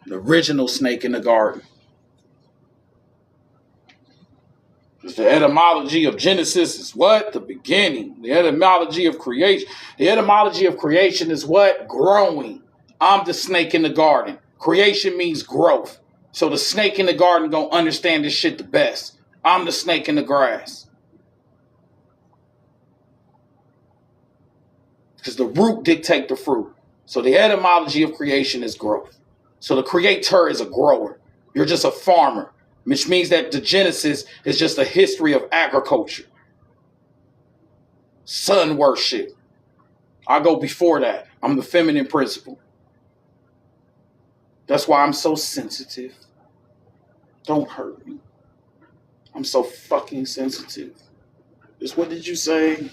The original snake in the garden. Because the etymology of Genesis is what? The beginning. The etymology of creation. The etymology of creation is what? Growing. I'm the snake in the garden. Creation means growth. So the snake in the garden gonna understand this shit the best. I'm the snake in the grass. Because the root dictate the fruit. So the etymology of creation is growth. So the creator is a grower. You're just a farmer. Which means that the Genesis is just a history of agriculture. Sun worship. I go before that. I'm the feminine principle. That's why I'm so sensitive. Don't hurt me. I'm so fucking sensitive. Just what did you say?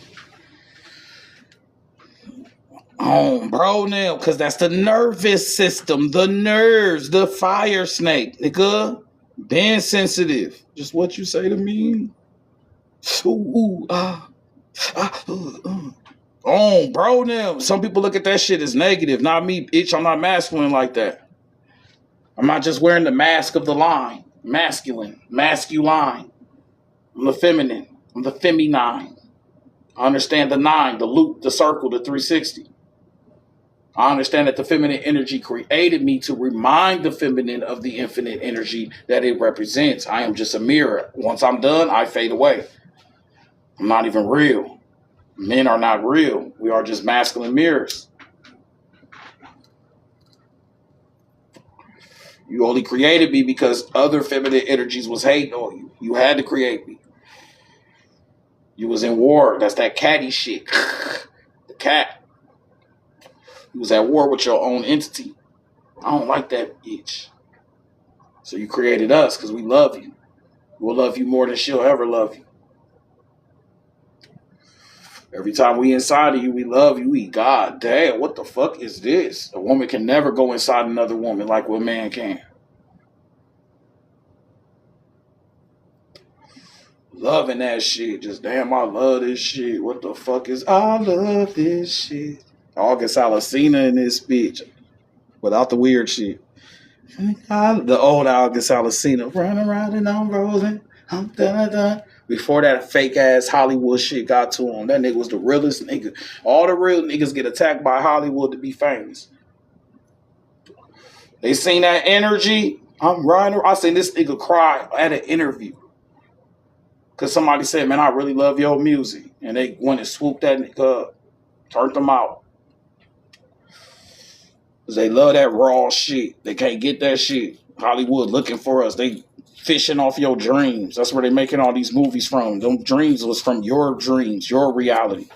Oh, bro, now, because that's the nervous system, the nerves, the fire snake, nigga. Being sensitive. Just what you say to me. Oh, bro, now. Some people look at that shit as negative. Not me, bitch. I'm not masculine like that. I'm not just wearing the mask of the line. Masculine. I'm the feminine. I'm the feminine. I understand the 9, the loop, the circle, the 360. I understand that the feminine energy created me to remind the feminine of the infinite energy that it represents. I am just a mirror. Once I'm done, I fade away. I'm not even real. Men are not real. We are just masculine mirrors. You only created me because other feminine energies was hating on you. You had to create me. You was in war. That's that catty shit. The cat. You was at war with your own entity. I don't like that bitch. So you created us because we love you. We'll love you more than she'll ever love you. Every time we inside of you, we love you. We, God damn, what the fuck is this? A woman can never go inside another woman like what a man can. Loving that shit. Just damn, I love this shit. What the fuck is I love this shit? August Alsina in this bitch. Without the weird shit. The old August Alsina. Running around and I'm rolling. I'm done. Before that fake ass Hollywood shit got to him, that nigga was the realest nigga. All the real niggas get attacked by Hollywood to be famous. They seen that energy. I'm riding. I seen this nigga cry at an interview. Because somebody said, man, I really love your music. And they went and swooped that nigga up. Turned them out. Because they love that raw shit. They can't get that shit. Hollywood looking for us. They fishing off your dreams. That's where they making all these movies from. Them dreams was from your dreams, your reality.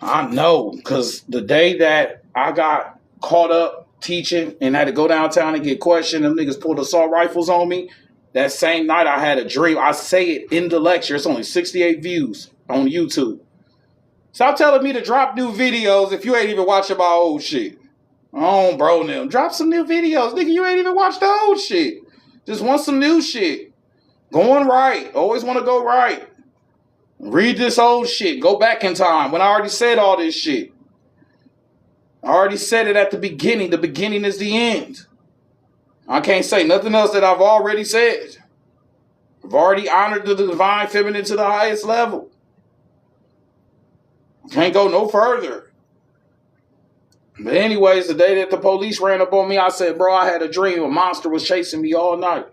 I know. Because the day that I got caught up teaching and had to go downtown and get questioned, them niggas pulled assault rifles on me. That same night I had a dream. I say it in the lecture. It's only 68 views on YouTube. Stop telling me to drop new videos if you ain't even watching my old shit. Oh, bro, now drop some new videos. Nigga, you ain't even watched the old shit. Just want some new shit. Going right. Always want to go right. Read this old shit. Go back in time when I already said all this shit. I already said it at the beginning. The beginning is the end. I can't say nothing else that I've already said. I've already honored the divine feminine to the highest level. Can't go no further. But anyways, the day that the police ran up on me, I said, bro, I had a dream. A monster was chasing me all night.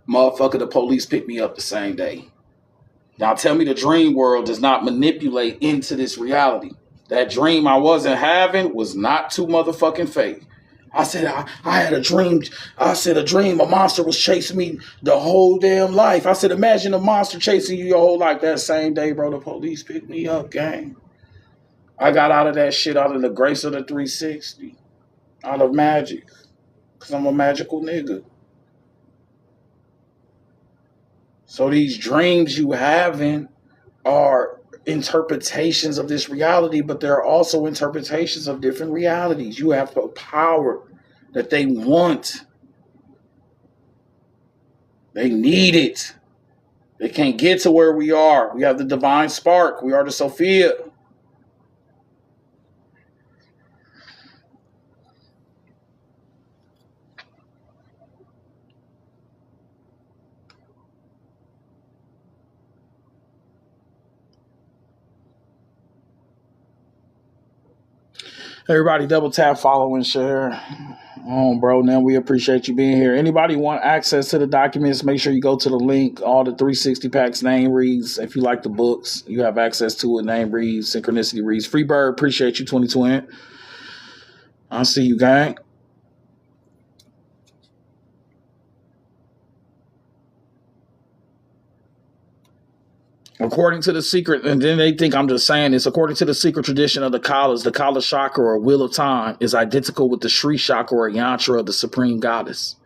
Motherfucker, the police picked me up the same day. Now tell me the dream world does not manipulate into this reality. That dream I wasn't having was not too motherfucking fake. I said, I had a dream. I said, a dream, a monster was chasing me the whole damn life. I said, imagine a monster chasing you your whole life. That same day, bro, the police picked me up, gang. I got out of that shit out of the grace of the 360. Out of magic. Because I'm a magical nigga. So these dreams you having are interpretations of this reality, but there are also interpretations of different realities. You have the power that they want. They need it. They can't get to where we are. We have the divine spark. We are the Sophia. Everybody double tap, follow, and share. Bro, now we appreciate you being here. Anybody want access to the documents, make sure you go to the link. All the 360 packs, name reads. If you like the books, you have access to it. Name reads, synchronicity reads. Freebird, appreciate you, 2020. I see you, gang. According to the secret, and then they think I'm just saying this, according to the secret tradition of the Kala chakra or wheel of time is identical with the Shri chakra or yantra of the supreme goddess.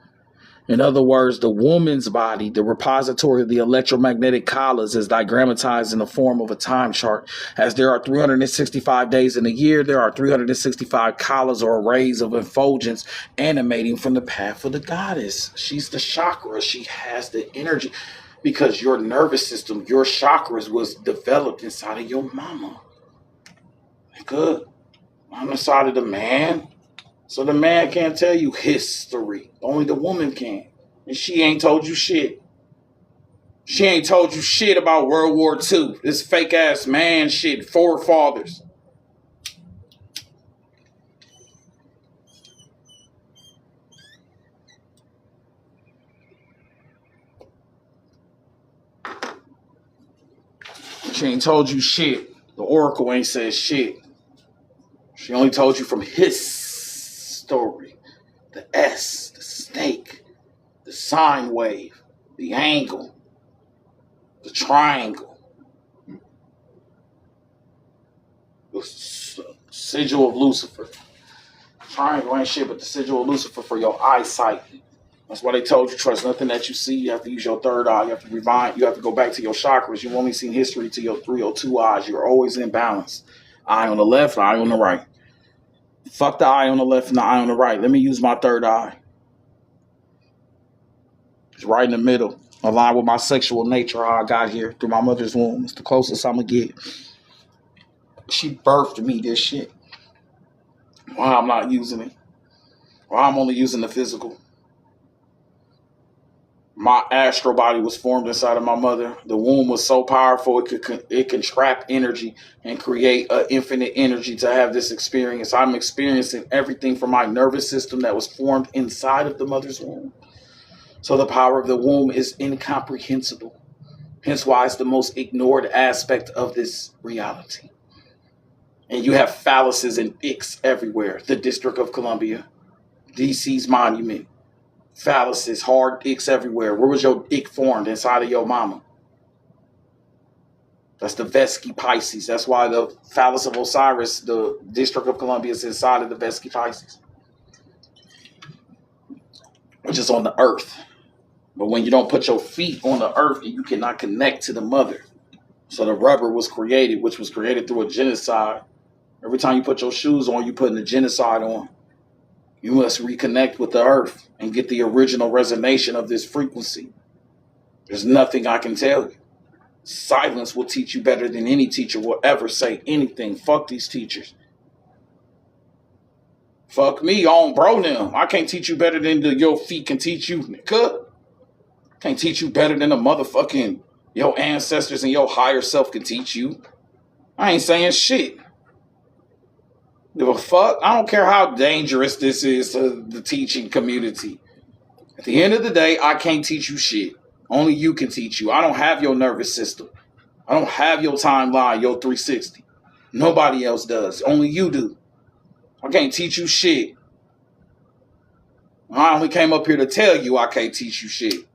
In other words, the woman's body, the repository of the electromagnetic Kalas, is diagrammatized in the form of a time chart. As there are 365 days in a year, there are 365 Kalas or arrays of effulgence emanating from the path of the goddess. She's the chakra. She has the energy. Because your nervous system, your chakras was developed inside of your mama. Good. On the side of the man. So the man can't tell you history. Only the woman can. And she ain't told you shit. She ain't told you shit about World War II. This fake ass man shit. Forefathers. She ain't told you shit. The oracle ain't said shit. She only told you from his story. The S, the snake, the sine wave, the angle, the triangle, the sigil of Lucifer. Triangle ain't shit but the sigil of Lucifer for your eyesight. That's why they told you trust nothing that you see. You have to use your third eye. You have to rewind. You have to go back to your chakras. You've only seen history to your 3 or 2 eyes. You're always in balance. Eye on the left, eye on the right. Fuck the eye on the left and the eye on the right. Let me use my third eye. It's right in the middle. Aligned with my sexual nature, how I got here through my mother's womb. It's the closest I'm going to get. She birthed me this shit. Why I'm not using it. Why I'm only using the physical. My astral body was formed inside of my mother. The womb was so powerful it can trap energy and create an infinite energy to have this experience. I'm experiencing everything from my nervous system that was formed inside of the mother's womb. So the power of the womb is incomprehensible. Hence why it's the most ignored aspect of this reality. And you have phalluses and icks everywhere. The District of Columbia, DC's monument. Phalluses, hard icks everywhere. Where was your ick formed? Inside of your mama. That's the Vesky Pisces. That's why the phallus of Osiris, the District of Columbia, is inside of the Vesky Pisces, which is on the earth. But when you don't put your feet on the earth, you cannot connect to the mother. So the rubber was created, which was created through a genocide. Every time you put your shoes on, you're putting a genocide on. You must reconnect with the earth and get the original resonance of this frequency. There's nothing I can tell you. Silence will teach you better than any teacher will ever say anything. Fuck these teachers. Fuck me on bro now. I can't teach you better than your feet can teach you, nigga. Can't teach you better than the motherfucking your ancestors and your higher self can teach you. I ain't saying shit. Give a fuck. I don't care how dangerous this is to the teaching community. At the end of the day, I can't teach you shit. Only you can teach you. I don't have your nervous system. I don't have your timeline, your 360. Nobody else does. Only you do. I can't teach you shit. I only came up here to tell you I can't teach you shit.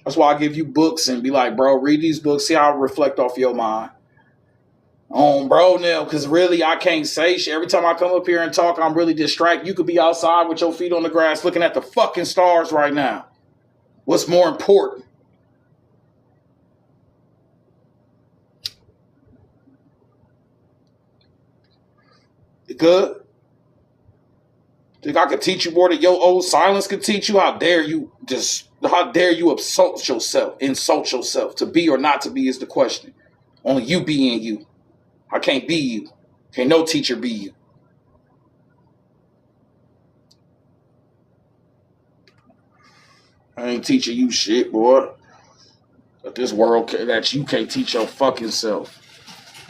That's why I give you books and be like, bro, read these books. See how I reflect off your mind. Bro, now, because really I can't say shit. Every time I come up here and talk, I'm really distracted. You could be outside with your feet on the grass looking at the fucking stars right now. What's more important? You good? Think I could teach you more than your old silence could teach you? How dare you insult yourself? To be or not to be is the question. Only you being you. I can't be you. Can't no teacher be you. I ain't teaching you shit, boy. But this world that you can't teach your fucking self.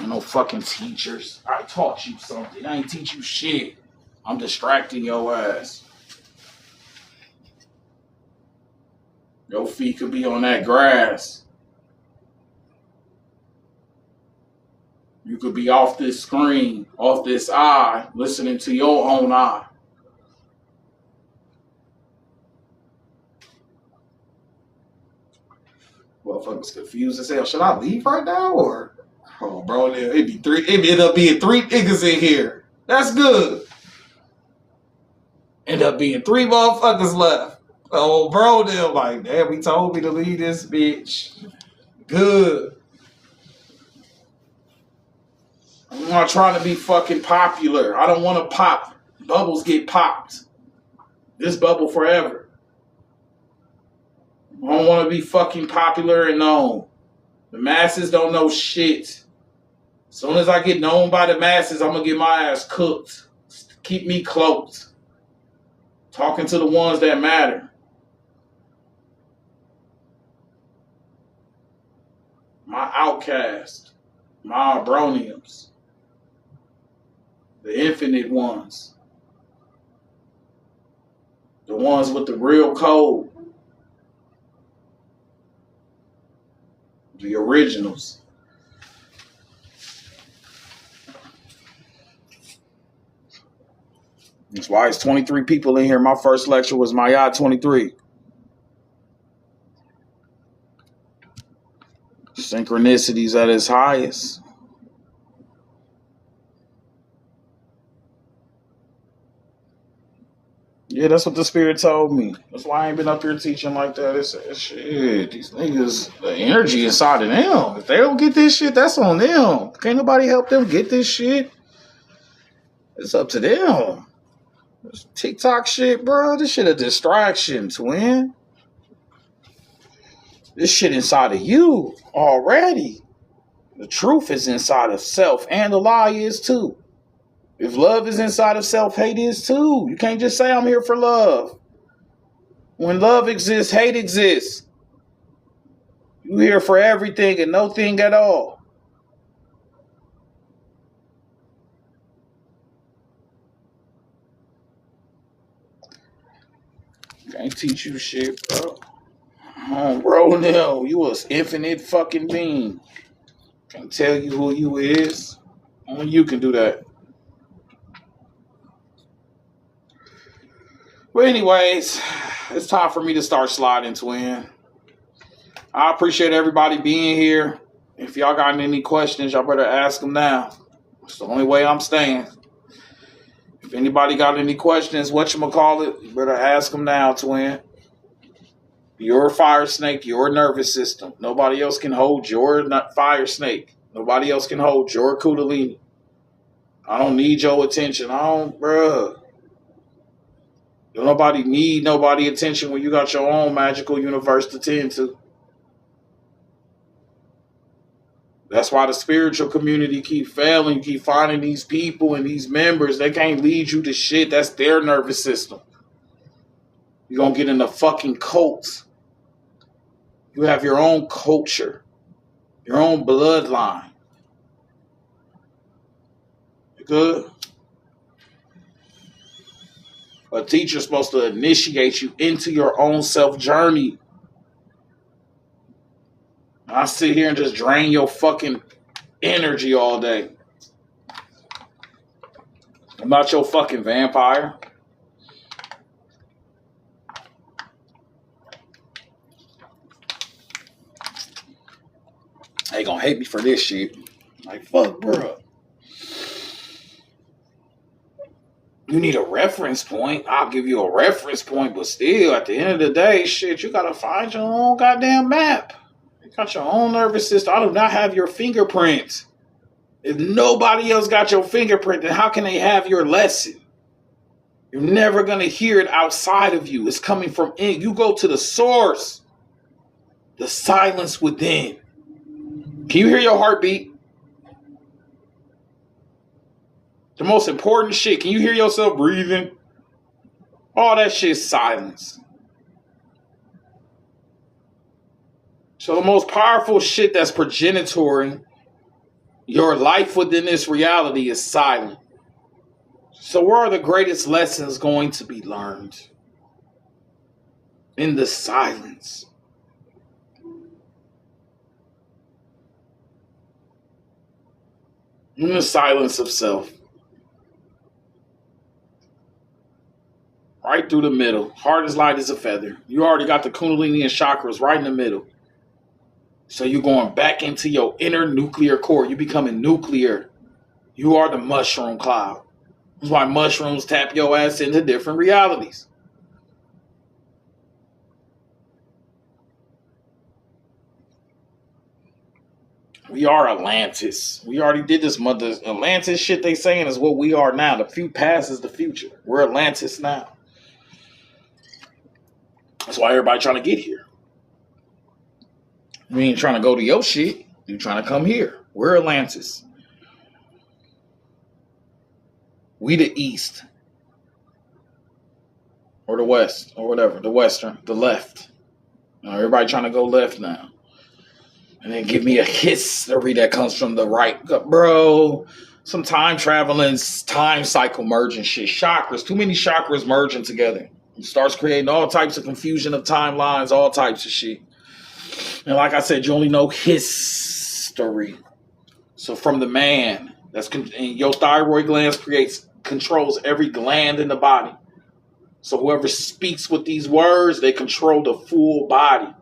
Ain't no fucking teachers. I taught you something. I ain't teach you shit. I'm distracting your ass. Your feet could be on that grass. You could be off this screen, off this eye, listening to your own eye. Motherfuckers confused as hell. Should I leave right now or? Oh, bro, it end up being 3 niggas in here. That's good. End up being 3 motherfuckers left. Oh, bro, they're like, damn, we told me to leave this bitch. Good. I'm not trying to be fucking popular. I don't want to pop. Bubbles get popped. This bubble forever. I don't want to be fucking popular and known. The masses don't know shit. As soon as I get known by the masses, I'm going to get my ass cooked. Keep me cloaked. Talking to the ones that matter. My outcast. My abroniums. The infinite ones. The ones with the real code. The originals. That's why it's 23 people in here. My first lecture was my 23. Synchronicities at its highest. Yeah, that's what the spirit told me. That's why I ain't been up here teaching like that. It's shit. These niggas, the energy inside of them. If they don't get this shit, that's on them. Can't nobody help them get this shit. It's up to them. This TikTok shit, bro. This shit a distraction, twin. This shit inside of you already. The truth is inside of self, and the lie is too. If love is inside of self, hate is too. You can't just say I'm here for love. When love exists, hate exists. You here for everything and no thing at all. Can't teach you shit, bro. Oh, bro, no. You was infinite fucking being. Can't tell you who you is. Only you can do that. But anyways, it's time for me to start sliding, twin. I appreciate everybody being here. If y'all got any questions, y'all better ask them now. It's the only way I'm staying. If anybody got any questions, whatchamacallit, you better ask them now, twin. Your fire snake, your nervous system. Nobody else can hold your fire snake. Nobody else can hold your kundalini. I don't need your attention. Bruh. Don't nobody need nobody attention when you got your own magical universe to tend to. That's why the spiritual community keep failing, keep finding these people and these members. They can't lead you to shit. That's their nervous system. You're going to get in a fucking cult. You have your own culture, your own bloodline. You good? A teacher's supposed to initiate you into your own self journey. I sit here and just drain your fucking energy all day. I'm not your fucking vampire. They gonna hate me for this shit. Like, fuck, bro. You need a reference point. I'll give you a reference point, but still, at the end of the day, shit, you gotta find your own goddamn map. You got your own nervous system. I do not have your fingerprints. If nobody else got your fingerprint, then how can they have your lesson? You're never going to hear it outside of you. It's coming from in. You go to the source. The silence within. Can you hear your heartbeat? The most important shit. Can you hear yourself breathing? All that shit is silence. So the most powerful shit that's progenitoring your life within this reality is silent. So where are the greatest lessons going to be learned? In the silence. In the silence of self. Right through the middle. Heart as light as a feather. You already got the Kundalini and chakras right in the middle. So you're going back into your inner nuclear core. You're becoming nuclear. You are the mushroom cloud. That's why mushrooms tap your ass into different realities. We are Atlantis. We already did this mother Atlantis shit they saying is what we are now. The past is the future. We're Atlantis now. That's why everybody trying to get here. We ain't trying to go to your shit. You trying to come here. We're Atlantis. We the East. Or the West. Or whatever. The Western. The left. Now, everybody trying to go left now. And then give me a history that comes from the right. Bro, some time traveling, time cycle merging shit. Chakras. Too many chakras merging together. It starts creating all types of confusion of timelines, all types of shit. And like I said, you only know history. So from the man, and your thyroid glands controls every gland in the body. So whoever speaks with these words, they control the full body.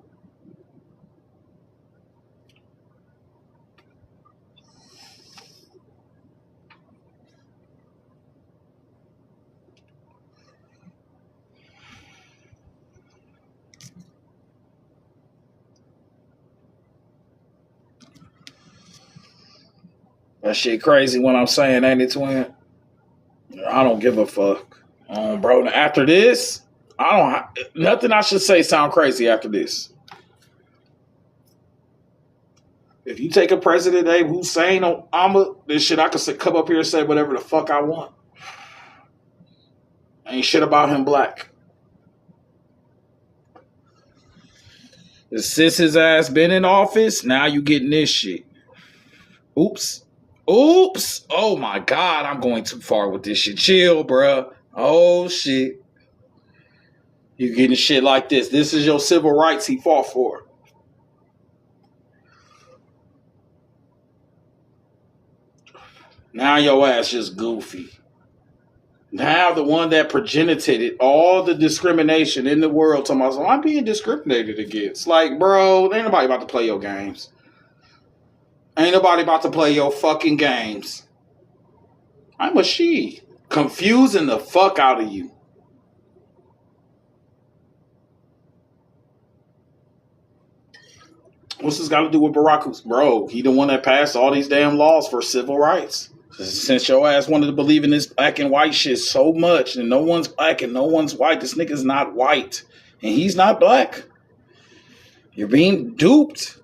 That shit crazy when I'm saying, ain't it, twin? I don't give a fuck. Bro, after this, nothing I should say sound crazy after this. If you take a President Abe Hussein on this shit, I could come up here and say whatever the fuck I want. Ain't shit about him black. Since his ass been in office, now you getting this shit. Oops. Oh my God, I'm going too far with this shit. Chill, bruh. Oh shit. You getting shit like this. This is your civil rights he fought for. Now your ass just goofy. Now the one that progenitated all the discrimination in the world talking about, I'm being discriminated against. Like, bro, ain't nobody about to play your games. Ain't nobody about to play your fucking games. I'm a she. Confusing the fuck out of you. What's this got to do with Barack Hussein? Bro, he the one that passed all these damn laws for civil rights. Since your ass wanted to believe in this black and white shit so much, and no one's black and no one's white, this nigga's not white. And he's not black. You're being duped.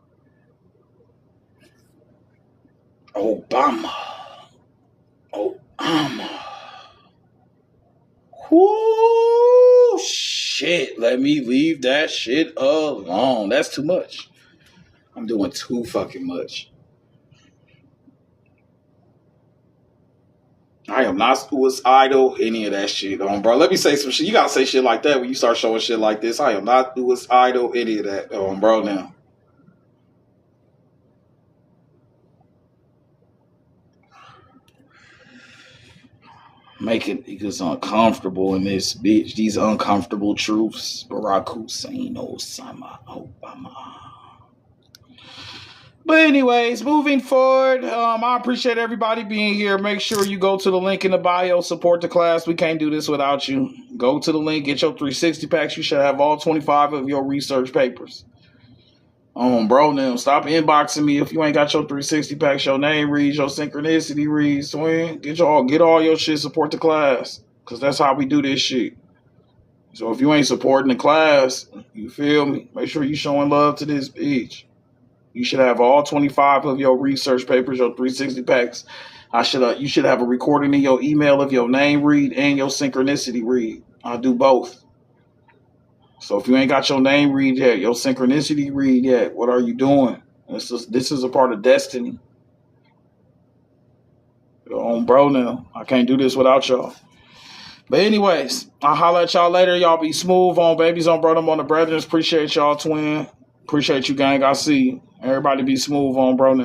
Obama. Whoo, shit. Let me leave that shit alone. That's too much. I'm doing too fucking much. I am not suicidal, any of that shit. Bro, let me say some shit. You gotta say shit like that when you start showing shit like this. I am not suicidal, any of that. Bro, now. Making niggas uncomfortable in this bitch. These uncomfortable truths. Barack Hussein Osama Obama. But anyways, moving forward, I appreciate everybody being here. Make sure you go to the link in the bio, support the class. We can't do this without you. Go to the link, get your 360 packs. You should have all 25 of your research papers. Bro, now stop inboxing me if you ain't got your 360 packs, your name reads, your synchronicity reads, twin. Get all your shit, support the class. Cause that's how we do this shit. So if you ain't supporting the class, you feel me? Make sure you showing love to this bitch. You should have all 25 of your research papers, your 360 packs. You should have a recording in your email of your name read and your synchronicity read. I'll do both. So if you ain't got your name read yet, your synchronicity read yet, what are you doing? This is a part of destiny. Bro, now I can't do this without y'all. But anyways, I'll holler at y'all later. Y'all be smooth on babies on bro. I'm on the brethren. Appreciate y'all, twin. Appreciate you, gang. I see you. Everybody be smooth on bro now.